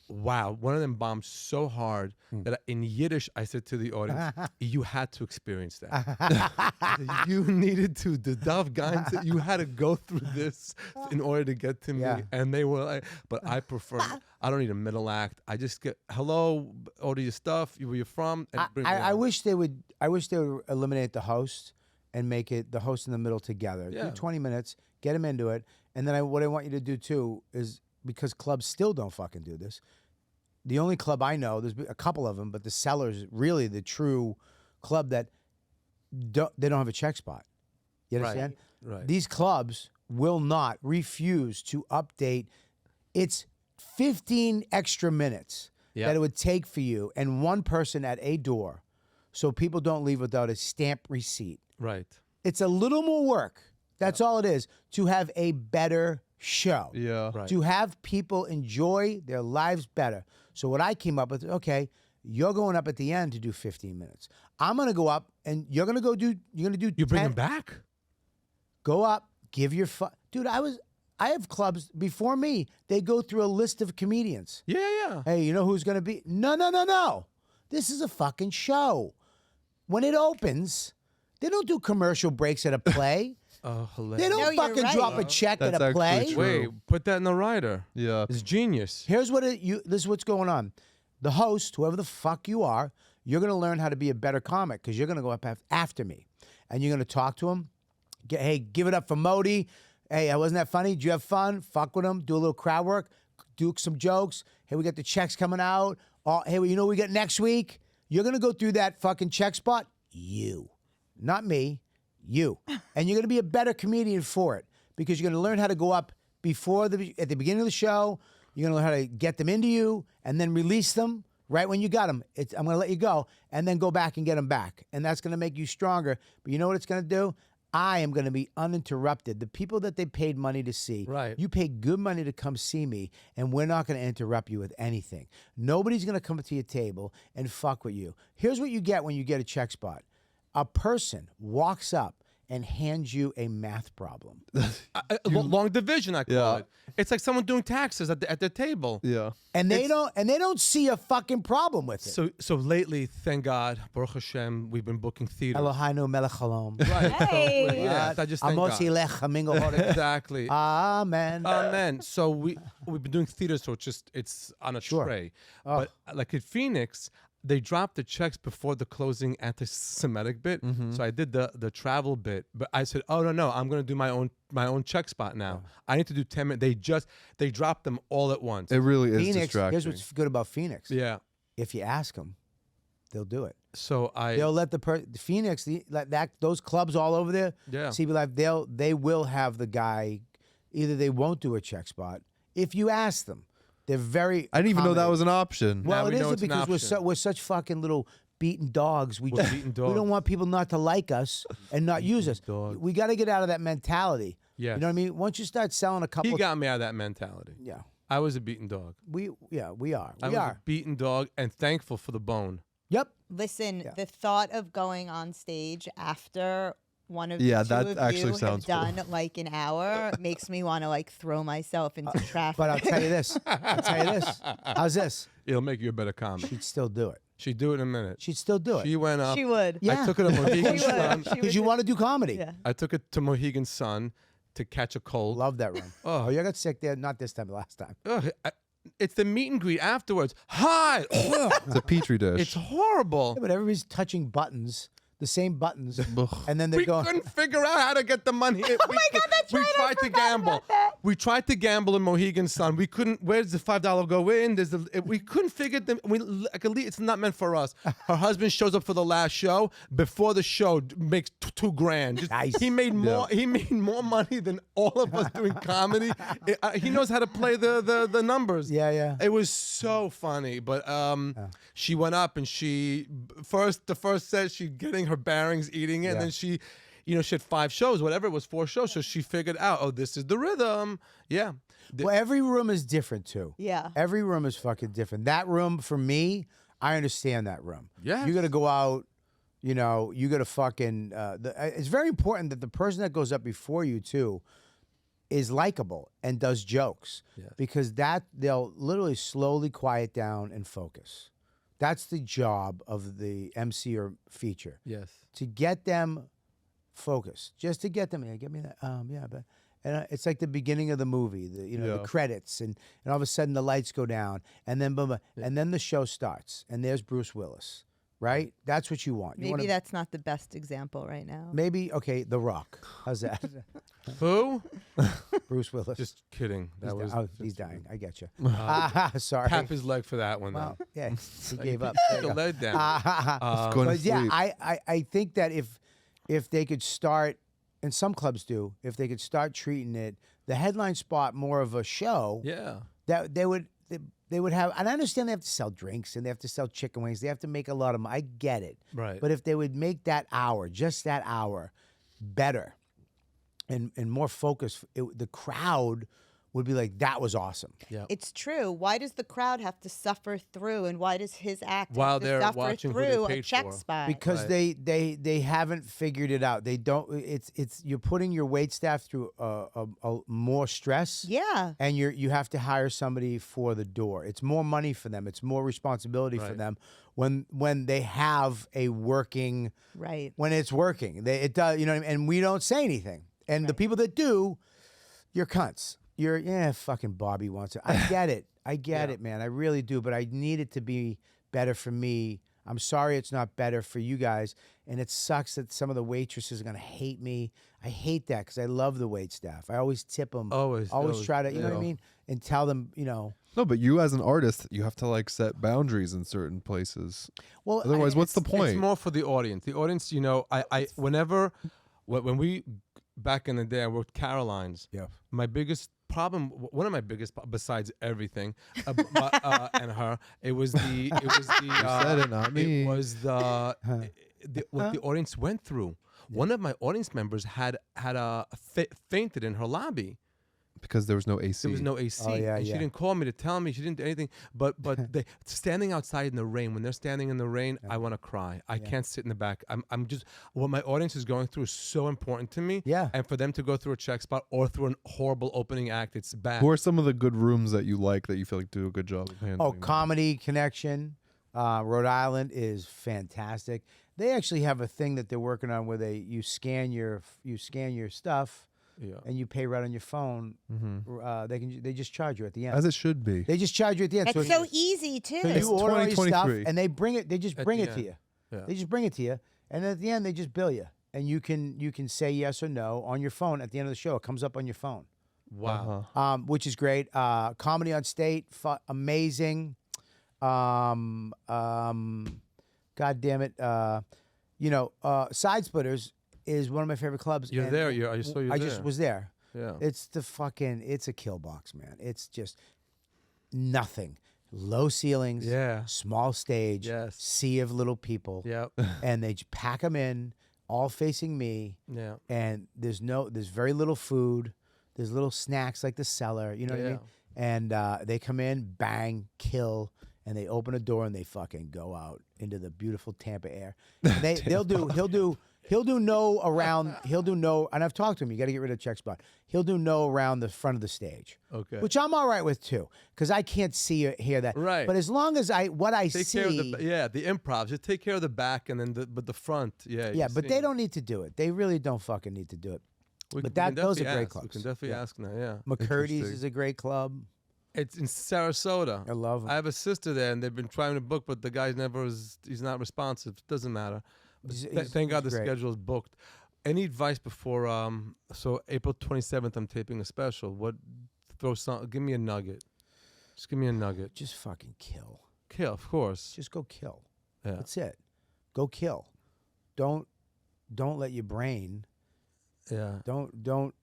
Wow, one of them bombed so hard that in Yiddish I said to the audience, "You had to experience that. You needed to. The Dov Gein said you had to go through this in order to get to me." Yeah. And they were like, "But I prefer. I don't need a middle act. I just get hello, order your stuff. Where you're from." And bring me I on." wish they would. I wish they would eliminate the host and make it the host in the middle together. Yeah. Do 20 minutes, get them into it, and then what I want you to do too is, because clubs still don't fucking do this. The only club I know, there's a couple of them, but the Cellar's really the true club that they don't have a check spot. You Right. understand? Right. These clubs will not refuse to update. It's 15 extra minutes Yeah. that it would take for you and one person at a door, so people don't leave without a stamp receipt. Right. It's a little more work. That's all it is, to have a better show. Yeah. Right. To have people enjoy their lives better. So what I came up with, okay, you're going up at the end to do 15 minutes. I'm going to go up and you're going to do You bring 10. him back? Go up, give your dude, I have clubs before me. They go through a list of comedians. Yeah. Hey, you know who's going to be? No. This is a fucking show. When it opens, they don't do commercial breaks at a play. Oh, They hilarious. don't No, you're fucking right. drop a check at That's a actually play. true. Wait, put that in the rider. Yeah. It's genius. Here's what this is what's going on. The host, whoever the fuck you are, you're going to learn how to be a better comic because you're going to go up after me. And you're going to talk to him. Hey, give it up for Modi. Hey, wasn't that funny? Did you have fun? Fuck with him. Do a little crowd work. Do some jokes. Hey, we got the checks coming out. Hey, you know what we got next week? You're going to go through that fucking check spot. You. Not me. You. And you're going to be a better comedian for it because you're going to learn how to go up at the beginning of the show. You're going to learn how to get them into you and then release them Right when you got them, I'm going to let you go and then go back and get them back. And that's going to make you stronger. But you know what it's going to do? I am going to be uninterrupted. The people that they paid money to see, Right. you paid good money to come see me, and we're not going to interrupt you with anything. Nobody's going to come to your table and fuck with you. Here's what you get when you get a check spot. A person walks up and hands you a math problem. Long division, I call Yeah. it. It's like someone doing taxes at the table. Yeah. And they don't see a fucking problem with it. So lately, thank God, Baruch Hashem, we've been booking theaters. Eloheinu melech haolam. Right. Hey. So, yeah, I just thank God. Amos yilech hamingo horek. Exactly. Amen. Amen. So we've been doing theater, so it's on a Sure. tray. Oh. But like at Phoenix, they dropped the checks before the closing anti-Semitic bit. So I did the travel bit, but I said, "Oh no, I'm going to do my own check spot now. I need to do 10 minutes." They dropped them all at once. It really is Phoenix, distracting. here's what's good about Phoenix. Yeah. If you ask them, they'll do it. So They'll let the Phoenix, those clubs all over there, Yeah. CB Live, they will have the guy, either they won't do a check spot. If you ask them, they're very I didn't even know that accommodating. was an option. Well, Now it we know isn't it's an because option. we're such fucking little beaten dogs. We're beaten We don't dogs. want people not to like us and not use us. dogs. We got to get out of that mentality. Yes. You know what I mean? Once you start selling a couple, he got me out of that mentality. yeah, I was a beaten dog. we are. I We was are. a beaten dog and thankful for the bone. Yep. Listen, Yeah. the thought of going on stage after one of Yeah, the two that of actually you sounds cool. have done like an hour makes me want to like throw myself into traffic. But I'll tell you this. How's this? It'll make you a better comic. She'd still do it. She'd do it in a minute. She'd still do it. She went up. She would. Yeah. I took it to Mohegan She would. Sun. She would Because you do- want to do comedy. Yeah. I took it to Mohegan Sun to catch a cold. Love that run. Oh. Oh, you got sick there? Not this time, the last time. Ugh, it's the meet and greet afterwards. Hi. Ugh, It's a petri dish. it's horrible. Yeah, but everybody's touching buttons, the same buttons, Ugh. and then they're We going. couldn't figure out how to get the money. Oh my God, that's right, I tried to forgot gamble. about that. We tried to gamble in Mohegan Sun. We couldn't. Where's the $5 go in? We couldn't figure them. It's not meant for us. Her husband shows up for the last show. Before the show, makes $2,000. Just- Nice. He made more. He made more money than all of us doing comedy. He knows how to play the numbers. Yeah, yeah. It was so funny, but she went up and the first set she getting her bearings, eating it, Yeah. and then she had 5 shows, whatever it was, 4 shows, so she figured out, oh, this is the rhythm. Yeah. Well, every room is different too. Yeah. Every room is fucking different. That room for me, I understand that room. Yes. You got to go out. You know, you got to fucking. It's very important that the person that goes up before you too is likable and does jokes, Yes. because they'll literally slowly quiet down and focus. That's the job of the MC or feature, Yes. to get them focused, just to get them. Yeah, get me that. But and it's like the beginning of the movie, the Yeah. credits, and all of a sudden the lights go down, and then boom, and then the show starts, and there's Bruce Willis, right? That's what you want. You Maybe wanna, that's not the best example right now. maybe okay, The Rock. How's that? Who? Bruce Willis. Just kidding. That was. He's dying. I get you. Uh, Sorry. Tap his leg for that one. Well, Though. yeah, he gave up. Put the leg down. Going to But yeah, sleep. I think that if they could start, and some clubs do, if they could start treating it the headline spot more of a show, Yeah. that they would have. And I understand they have to sell drinks and they have to sell chicken wings. They have to make a lot of money. I get it. Right. But if they would make that hour, just that hour, better and more focused, the crowd would be like, that was awesome. Yeah. It's true. Why does the crowd have to suffer through, and why does his act While have to they're suffer watching who they through a paid check for. spot? Because Right. they haven't figured it out. They don't. It's you're putting your wait staff through a more stress. Yeah. And you have to hire somebody for the door. It's more money for them. It's more responsibility for Right. them when they have a working. Right. When it's working, it does. You know what I mean? And we don't say anything. And the people that do, you're cunts. Fucking Bobby wants it. I get it. I get it, man. I really do. But I need it to be better for me. I'm sorry it's not better for you guys. And it sucks that some of the waitresses are going to hate me. I hate that because I love the wait staff. I always tip them. Always try to, you know what I mean? And tell them, No, but you as an artist, you have to like set boundaries in certain places. well, Otherwise, what's the point? It's more for the audience. The audience, when we back in the day, I worked Caroline's. Yeah. My biggest problem. One of my biggest, besides everything, and her, it was the said it, not me. It was what the audience went through. One of my audience members had fainted in her lobby. Because there was no AC. There was no AC. Oh, yeah, and she didn't call me to tell me. She didn't do anything. But they standing outside in the rain. When they're standing in the rain, I want to cry. I can't sit in the back. I'm just what my audience is going through is so important to me. Yeah. And for them to go through a check spot or through a horrible opening act, it's bad. Who are some of the good rooms that you like that you feel like do a good job of handling? Oh, Comedy Connection, Rhode Island is fantastic. They actually have a thing that they're working on where you scan your stuff. Yeah. And you pay right on your phone. They just charge you at the end. As it should be. They just charge you at the end. It's so easy too. So It's you order all your stuff, 2023. and they bring it. They just bring it to end. you. Yeah. They just bring it to you, and at the end they just bill you, and you can say yes or no on your phone at the end of the show. It comes up on your phone, Wow. which is great. Comedy on State, amazing. God damn it. Side Splitters is one of my favorite clubs. You're and there. I saw you I there. just was there. Yeah. It's a kill box, man. It's just nothing. Low ceilings, Yeah. small stage, Yes. sea of little people. Yep. And they just pack them in, all facing me. Yeah. And there's very little food. There's little snacks like the cellar, you know what I mean? And they come in, bang, kill, and they open a door and they fucking go out into the beautiful Tampa air. And he'll do no around. He'll do no, and I've talked to him. You got to get rid of the check spot. He'll do no around the front of the stage. Okay. Which I'm all right with too, because I can't see or hear that. Right. But as long as what I Take see, care of the improv. Just take care of the back and then the front. Yeah. yeah. you But see. they don't need to do it. They really don't fucking need to do it. We but can those are definitely great ask. clubs. We can definitely ask now. Yeah. McCurdy's Interesting. is a great club. It's in Sarasota. I love 'em. I have a sister there, and they've been trying to book, but the guy he's not responsive. Doesn't matter. Thank God the great. schedule is booked. Any advice before? So April 27th, I'm taping a special. Give me a nugget. Just give me a nugget. Just fucking kill. Kill, of course. Just go kill. Yeah. That's it. Go kill. Don't let your brain. Yeah. Don't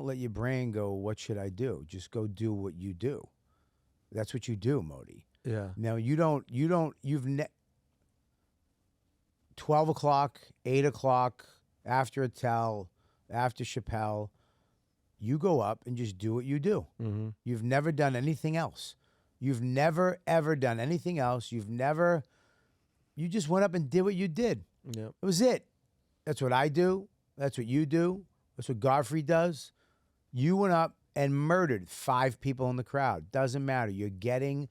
let your brain go, what should I do? Just go do what you do. That's what you do, Modi. Yeah. Now, 12 o'clock, 8 o'clock, after Attell, after Chappelle, you go up and just do what you do. Mm-hmm. You've never done anything else. You've never, ever done anything else. You just went up and did what you did. Yeah. It was it. That's what I do. That's what you do. That's what Godfrey does. You went up and murdered 5 people in the crowd. Doesn't matter. You're getting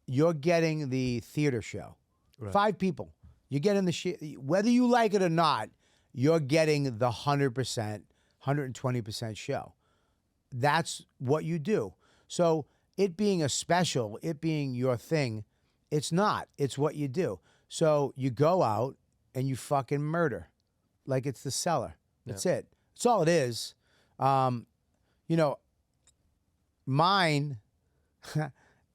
the theater show. Right. 5 people. You're getting the shit. Whether you like it or not, you're getting the 100%, 120% show. That's what you do. So it being a special, it being your thing, it's not. It's what you do. So you go out and you fucking murder. Like it's the cellar. That's it. That's all it is. Mine,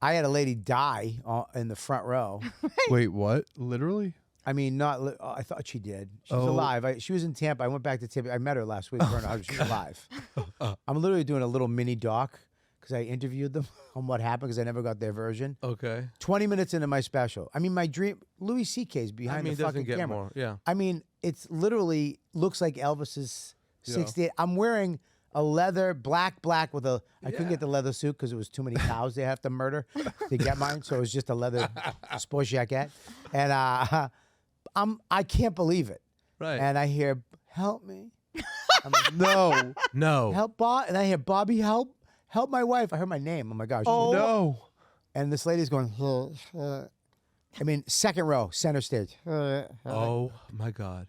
I had a lady die in the front row. Wait, what? Literally? I mean, I thought she did. She's Oh. alive. She was in Tampa. I went back to Tampa. I met her last week. She's alive. I'm literally doing a little mini doc because I interviewed them on what happened because I never got their version. Okay. 20 minutes into my special. I mean, my dream, Louis C.K.'s behind it the doesn't fucking get camera. more. Yeah. I mean, it's literally looks like Elvis's Yeah. 68. I'm wearing a leather, black with a, I couldn't get the leather suit because it was too many cows they have to murder to get mine. So it was just a leather sport jacket. And I can't believe it. Right. And I hear, help me. I'm like, No. No. help Bob. And I hear, Bobby, help my wife. I heard my name. Oh my gosh. No. And this lady's going, I mean, second row, center stage. Oh my God.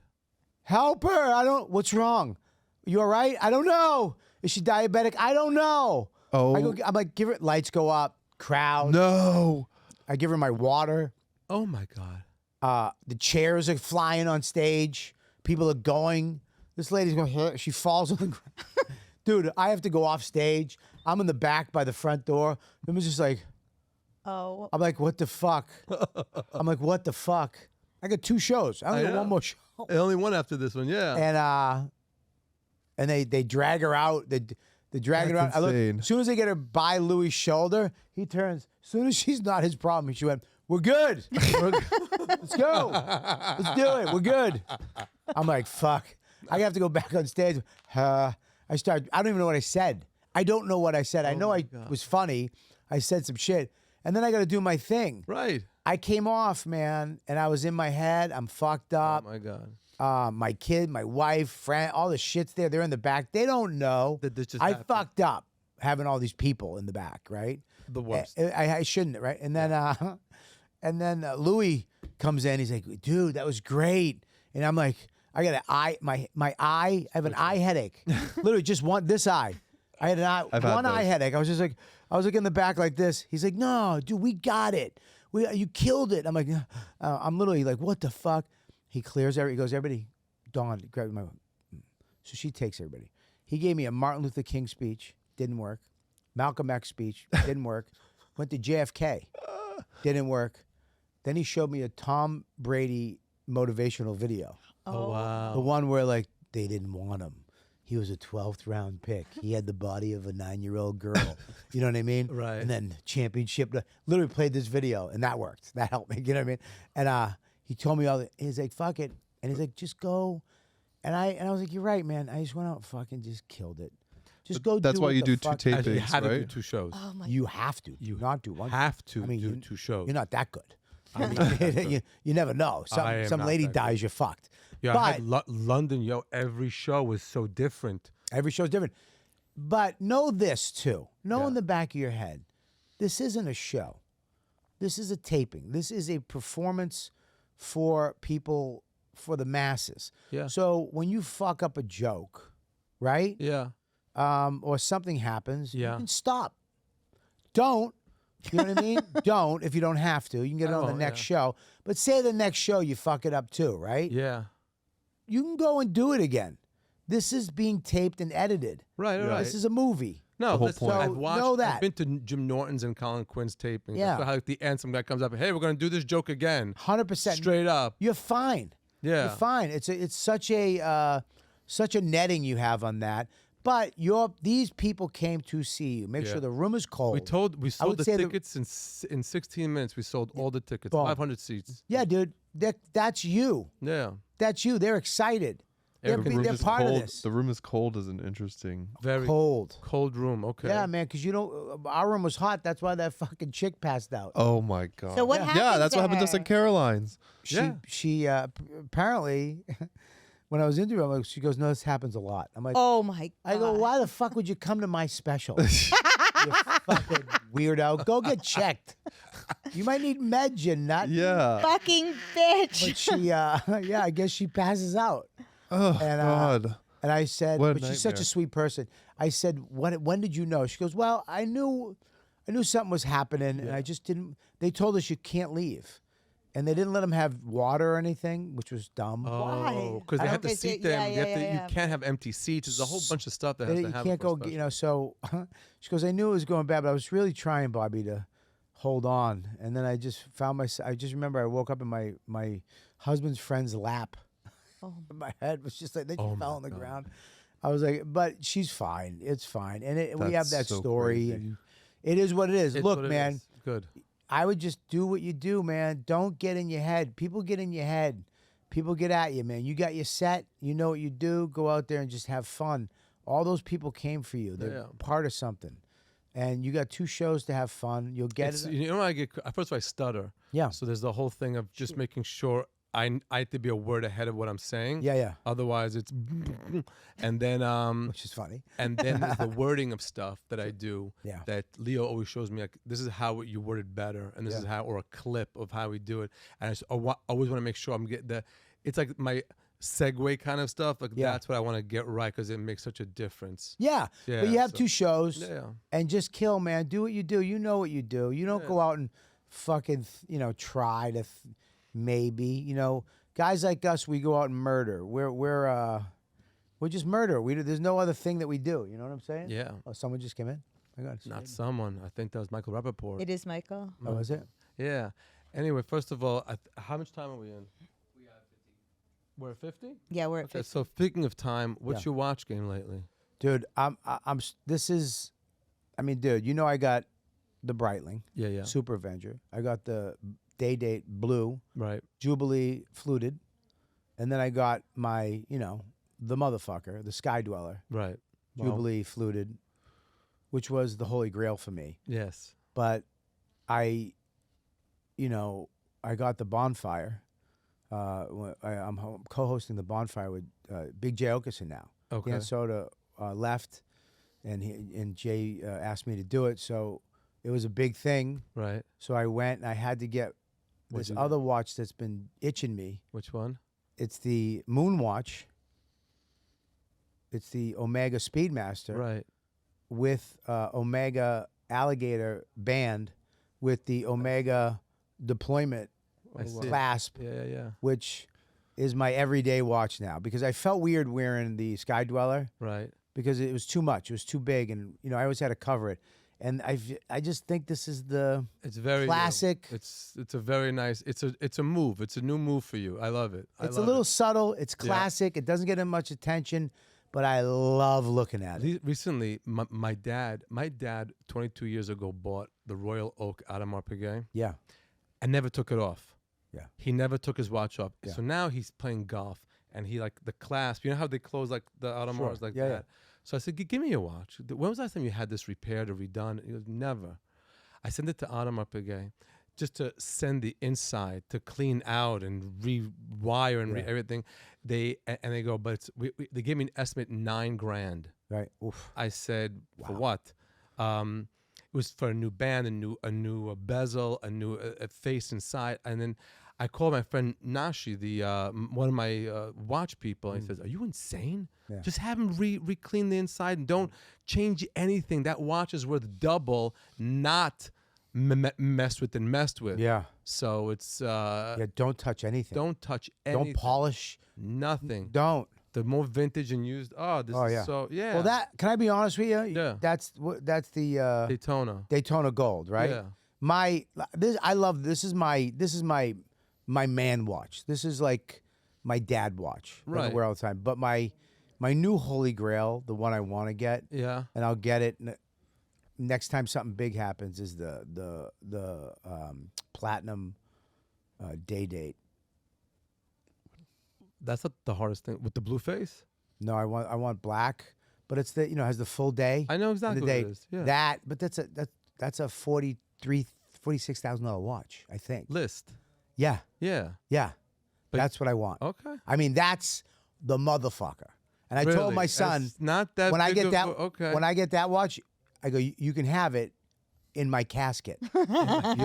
Help her. What's wrong? You all right? I don't know. Is she diabetic? I don't know. Oh. I'm like, give her, lights go up, crowd. No. I give her my water. Oh my God. The chairs are flying on stage. People are going. This lady's going, she falls on the ground. Dude, I have to go off stage. I'm in the back by the front door. I'm just like, Oh. I'm like, what the fuck? I'm like, what the fuck? I got 2 shows. I only got know. one more show. Only one after this one. Yeah. And they drag her out. They're dragging That's her around. I look, insane. as soon as they get her by Louis' shoulder, he turns. As soon as she's not his problem, she went, "We're good. Let's go. Let's do it. We're good." I'm like, fuck. I have to go back on stage. I don't even know what I said. I don't know what I said. I know I was funny. I said some shit. And then I got to do my thing. Right. I came off, man, and I was in my head. I'm fucked up. Oh my God. My kid, my wife, friend, all the shit's there. They're in the back. They don't know. That this just I happened. fucked up having all these people in the back, right? The worst. I shouldn't, right? And then Louis comes in. He's like, "Dude, that was great." And I'm like, I got an eye, my eye. I have an eye headache. Literally, just this eye. I had one eye headache. I was looking in the back like this. He's like, "No, dude, we got it. You killed it." I'm like, I'm literally like, "What the fuck?" He clears everybody. He goes, "Everybody, Dawn, grab my." So she takes everybody. He gave me a Martin Luther King speech. Didn't work. Malcolm X speech. Didn't work. Went to JFK. Didn't work. Then he showed me a Tom Brady motivational video. Oh wow. The one where like they didn't want him. He was a 12th round pick. He had the body of a 9-year-old girl. You know what I mean? Right. And then championship. Literally played this video, and that worked. That helped me. You know what I mean? And he told me all that. He's like, "Fuck it," and he's like, "Just go." And I was like, "You're right, man. I just went out and fucking just killed it. Just go." That's do why what you the do two fuck- tapings, Actually, you had to do right? 2 shows. Oh my. You have to. You not do one. have to I mean, do 2 shows. You're not that good. I mean, you never know. I am Some not lady that good. dies, you're fucked. Yeah, but I had London, yo. Every show was so different. every show's different. But know this too. Know Yeah. in the back of your head, this isn't a show. This is a taping. This is a performance for people, for the masses. Yeah. So when you fuck up a joke, right? Yeah. Or something happens, Yeah. you can stop. Don't. You know what I mean? Don't if you don't have to. You can get it on the won't, next yeah. show. But say the next show you fuck it up too, right? Yeah. You can go and do it again. This is being taped and edited. Right. Right. This is a movie. No, whole listen, point. I've So, watched. know that. I've been to Jim Norton's and Colin Quinn's tapings. Yeah. That's how at the end some guy comes up. Hey, we're gonna do this joke again. 100%. Straight up. You're fine. Yeah. You're fine. It's such a netting you have on that. But these people came to see you. Make Yeah. sure the room is cold. We sold would the say tickets in 16 minutes. We sold all the tickets. Boom. 500 seats. Yeah, dude. That's you. Yeah. That's you. They're excited. They're Every room they're is part cold. of this. The room is cold is an interesting. Very Cold. cold room. Okay. Yeah, man, because you don't. Our room was hot. That's why that fucking chick passed out. Oh my god. So what happened? Yeah, that's to what happened to us her? at Caroline's. She apparently, when I was interviewing, her, she goes, "No, this happens a lot." I'm like, Oh my. I go, God. "Why the fuck would you come to my special? You fucking weirdo. Go get checked. You might need meds, you nut." Yeah. Fucking bitch. But she, yeah, I guess she passes out. Oh And, god. And I said, What a but she's such a nightmare. sweet person. I said, when did you know? She goes, "Well, I knew something was happening, and I just didn't." They told us you can't leave, and they didn't let them have water or anything, which was dumb. Oh, because they I have to don't seat think- them. yeah, You have to. yeah. You can't have empty seats. There's a whole bunch of stuff that has You to happen. can't for a go, special. you know. So she goes, "I knew it was going bad, but I was really trying, Bobby, to hold on." And then I just found I just remember I woke up in my husband's friend's lap. Oh. My head was just like, then she Oh, fell my on the God. ground. I was like, but she's fine. It's fine. And we have That's that so story. crazy. And it is what it is. It's Look, what it man, is. Good. I would just do what you do, man. Don't get in your head. People get in your head. People get at you, man. You got your set. You know what you do. Go out there and just have fun. All those people came for you. They're Yeah. part of something. And you got 2 shows to have fun. You'll get it. You know, I get first of all, I stutter. Yeah. So there's the whole thing of just making sure I have to be a word ahead of what I'm saying. Yeah, yeah. Otherwise, it's and then Which is funny. and then there's the wording of stuff that I do. Yeah. That Leo always shows me, like, this is how you word it better, and this is how, or a clip of how we do it. And I always want to make sure I'm getting the. It's like my segue kind of stuff. Like Yeah. that's what I want to get right because it makes such a difference. Yeah. But you Yeah, have so- 2 shows. Yeah. And just kill, man. Do what you do. You know what you do. You don't go out and fucking, try to maybe, guys like us, we go out and murder. We're just murder. There's no other thing that we do. You know what I'm saying? Yeah. Oh, someone just came in? I got it. Not someone. I think that was Michael Rappaport. It is Michael. Oh, is it? Yeah. Anyway, first of all, how much time are we in? We're at 50? Yeah, we're at Okay, 50. so speaking of time, what's Yeah. your watch game lately? Dude, this is, I mean, dude, you know I got the Breitling, Yeah. Super Avenger. I got the Day Date Blue, Right. Jubilee Fluted, and then I got my, the motherfucker, the Sky Dweller, Right. Wow. Jubilee Fluted, which was the holy grail for me. Yes. But I got the Bonfire. I'm co-hosting the Bonfire with Big Jay Okerson now. Okay. Dan Soda left, and Jay asked me to do it, so it was a big thing. Right. So I went, and I had to get this other watch that's been itching me. Which one? It's the Moon Watch. It's the Omega Speedmaster. Right. With Omega Alligator band with the Omega deployment I see. clasp, Yeah. which is my everyday watch now, because I felt weird wearing the Sky Dweller Right. because it was too much. It was too big, and I always had to cover it. And I just think this is the It's very classic. It's a very nice. It's a move. It's a new move for you. I love it. It's a little subtle. It's classic. It doesn't get much attention, but I love looking at it. Recently, my dad 22 years ago bought the Royal Oak Audemars Piguet Yeah. and never took it off. Yeah. He never took his watch off. Yeah. So now he's playing golf, and he like the clasp. You know how they close like the Audemars like Yeah, that. yeah. So I said, give me a watch. When was the last time you had this repaired or redone? He goes, never. I sent it to Audemars Piguet just to send the inside to clean out and rewire and everything. They go, but they gave me an estimate $9,000. Right. Oof. I said, for what? It was for a new band, a new bezel, a new face inside. And then I called my friend Nashi, one of my watch people. And he says, "Are you insane? Yeah. Just have him re-clean the inside and don't change anything. That watch is worth double, not messed with. Yeah. So it's Don't touch anything. don't touch anything. Don't polish. Nothing. Don't. The more vintage and used. This is so yeah. Well, can I be honest with you? Yeah. That's the Daytona. Daytona Gold, right? Yeah. I love this is my man watch. This is like my dad watch. I Right. wear all the time. But my new holy grail, the one I want to get, Yeah. and I'll get it next time something big happens, is the platinum Day Date. That's not the hardest thing with the blue face. No, I want black, but it's has the full day. I know exactly the what day. it is. Yeah. But that's a $46,000 watch, I think. List. Yeah. Yeah. But- That's what I want. Okay. I mean, that's the motherfucker. And I told Really? my son, It's not that when I big get of that a- okay. when I get that watch, I go, you can have it in my casket. you're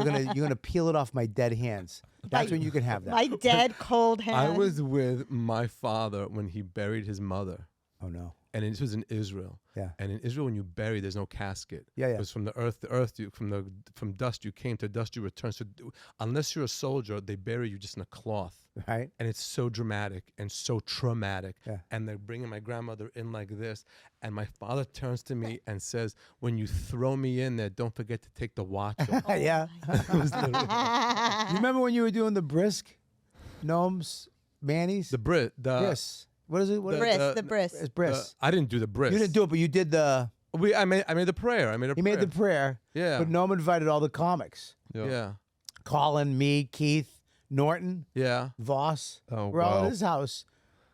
gonna peel it off my dead hands. That's when you can have that. My dead cold hand. I was with my father when he buried his mother, Oh no. and this was in Israel. Yeah. And in Israel, when you bury, there's no casket. Yeah. It was from the earth. From dust you came, to dust you return. So unless you're a soldier, they bury you just in a cloth. Right. And it's so dramatic and so traumatic. Yeah. And they're bringing my grandmother in like this. And my father turns to me and says, "When you throw me in there, don't forget to take the watch off." Yeah. You remember when you were doing the brisk gnomes, Manny's? The Brit. Bris. What is it? What the bris. It's bris. I didn't do the bris. You didn't do it, but you did the. I made the prayer. He made the prayer. Yeah. But Noam invited all the comics. Yeah. Colin, me, Keith, Norton, Yeah. Voss. Oh, We're all wow. at his house,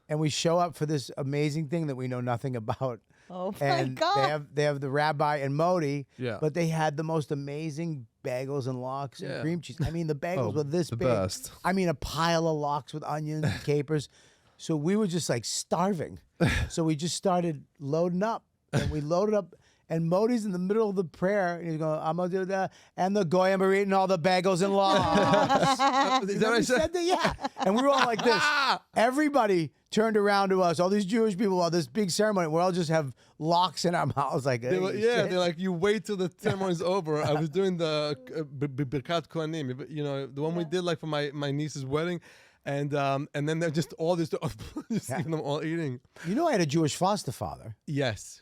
and we show up for this amazing thing that we know nothing about. Oh my And God. they have the rabbi and Modi. Yeah. But they had the most amazing bagels and lox and Yeah. cream cheese. I mean, the bagels Oh, were this the big. best. I mean, a pile of lox with onions and capers. So we were just like starving. So we just started loading up, and we loaded up. And Modi's in the middle of the prayer, and he's going, "I'm gonna do that." And the goyim are eating all the bagels and lox. Is that what I said? that? Yeah. And we were all like this. Everybody turned around to us, all these Jewish people, while this big ceremony. We all just have lox in our mouths, like, They were, "Hey, yeah, shit." they're like, you wait till the ceremony's over. I was doing the Birkat Kohanim, the one we did like for my niece's wedding, and then they're just all this, just seeing them all eating. You know, I had a Jewish foster father. Yes.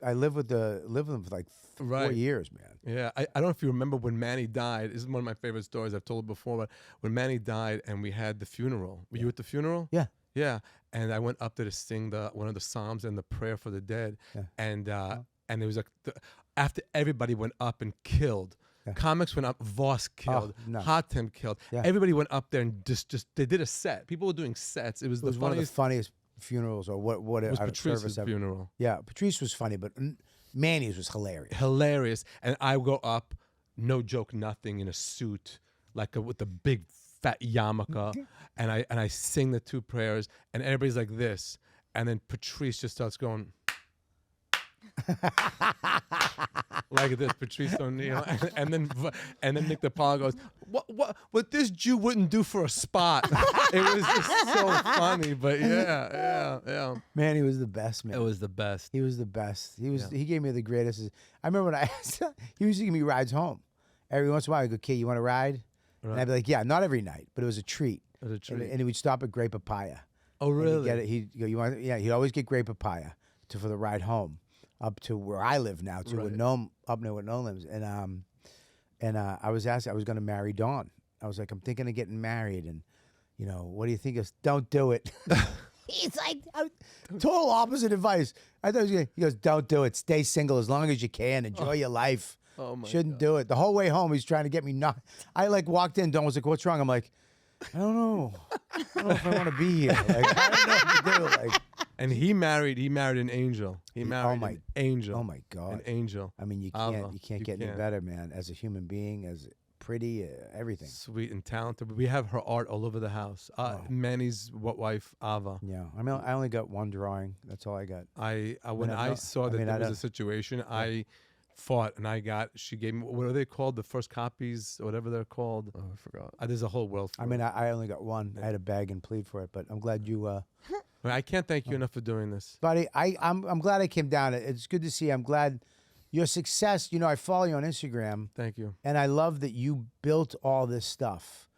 I lived with them for like 4 Right. years, man. Yeah, I don't know if you remember when Manny died. This is one of my favorite stories. I've told it before, but when Manny died and we had the funeral. Were you at the funeral? Yeah. Yeah, and I went up there to sing one of the psalms and the prayer for the dead, and it was like after everybody went up and killed. Yeah. Comics went up, Voss killed, no. Hot Tim killed. Yeah. Everybody went up there and just they did a set. People were doing sets. It was It was the one of the funniest. funniest funerals or what It was service Patrice's ever. funeral. Yeah, Patrice was funny, but Manny's was hilarious. Hilarious. And I go up, no joke, nothing, in a suit, with a big fat yarmulke, and I sing the two prayers, and everybody's like this, and then Patrice just starts going like this, Patrice O'Neill, and then Nick DiPaolo goes, what this Jew wouldn't do for a spot. It was just so funny, but yeah. Manny was the best, man. It was the best. He was the best. He gave me the greatest. I remember when he used to give me rides home. Every once in a while, I go, "Kid, you want to ride?" Right. And I'd be like, "Yeah, not every night, but it was a treat." It was a treat. And he would stop at Great Papaya. Oh, really? And he'd go, "You want?" Yeah, he'd always get Great Papaya for the ride home up to where I live now, to Right. up near where Noam lives. And I was asked, I was going to marry Dawn. I was like, I'm thinking of getting married, and what do you think? He goes, don't do it. He's like, total opposite advice. I thought he goes, don't do it. Stay single as long as you can. Enjoy your life. Oh my Shouldn't do it. The whole way home, he's trying to get me not. I walked in. Dawn was like, what's wrong? I'm like, I don't know. I don't know if I want to be here. Like, I don't know what to do. Like, And he married an angel. He married an angel. oh my God. An angel. I mean, you can't get any better, man. As a human being, as pretty, everything. Sweet and talented. We have her art all over the house. Manny's wife, Ava. Yeah, I mean, I only got one drawing. That's all I got. When I saw that there was a situation, I fought, and she gave me, what are they called? The first copies, or whatever they're called. Oh, I forgot. There's a whole wealth. I mean, I only got one. I had to beg and plead for it, but I'm glad you. I can't thank you enough for doing this. Buddy, I'm glad I came down. It's good to see. I'm glad your success. I follow you on Instagram. Thank you. And I love that you built all this stuff.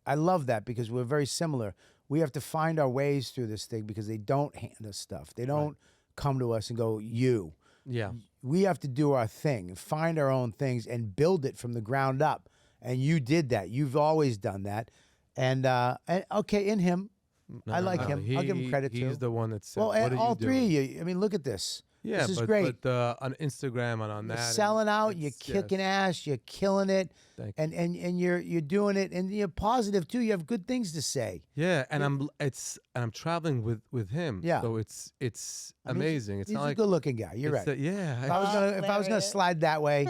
I love that because we're very similar. We have to find our ways through this thing because they don't hand us stuff. They don't come to us and go, you. Yeah. We have to do our thing and find our own things and build it from the ground up. And you did that. You've always done that. And okay, in him, I like him. I'll give him credit too. He's the one that said, Well, what and are all you three doing? of you. I mean, look at this. Yeah, this is great. But on Instagram and on You're that, selling out. You're kicking ass. You're killing it. Thank you. And you're doing it. And you're positive too. You have good things to say. Yeah, and I'm traveling with him. Yeah. So it's amazing. It's He's not a like good-looking guy. You're right. Yeah. If I was gonna slide that way, you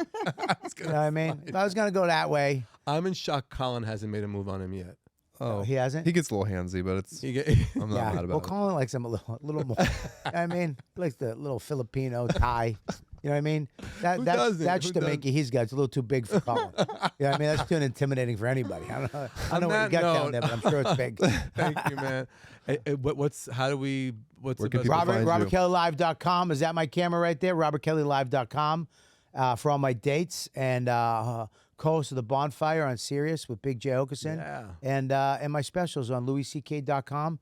know what I mean? If I was gonna go that way, I'm in shock. Colin hasn't made a move on him yet. oh, he hasn't. He gets a little handsy, but it's. He I'm not mad about well, it. Colin likes him a little more. I mean, he likes the little Filipino tie. You know what I mean? Who doesn't? That Who Jamaica he's got, it's a little too big for Colin. You know what I mean? That's too intimidating for anybody. I don't know what you got down there, but I'm sure it's big. Thank you, man. What's Where can the best people find you? RobertKellyLive.com. Is that my camera right there? RobertKellyLive.com for all my dates and co-host of The Bonfire on Sirius with Big J. Okerson. Yeah. And my specials on LouisCK.com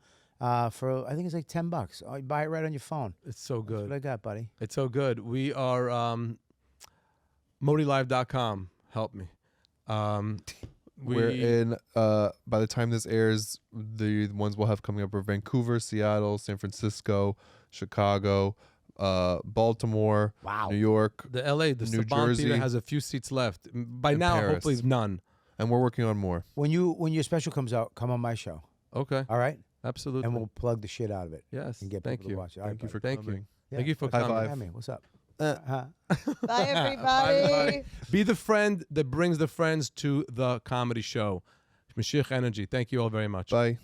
for, I think it's like $10. You buy it right on your phone. It's so That's good. what I got, buddy. It's so good. We are ModiLive.com. Help me. We're in. By the time this airs, the ones we'll have coming up are Vancouver, Seattle, San Francisco, Chicago, Baltimore, Wow. New York, The LA, the New Saban Jersey, Theater has a few seats left. By and now, Paris. hopefully none. and we're working on more. When your special comes out, come on my show. Okay. All right? Absolutely. And we'll plug the shit out of it. Yes. And get Thank people you. to watch it. All right, Thank you for buddy. Thank you. coming. Yeah. Thank you for High coming. five. Have me. What's up? Bye, Bye, everybody. everybody. Be the friend that brings the friends to the comedy show. Mashiach Energy. Thank you all very much. Bye.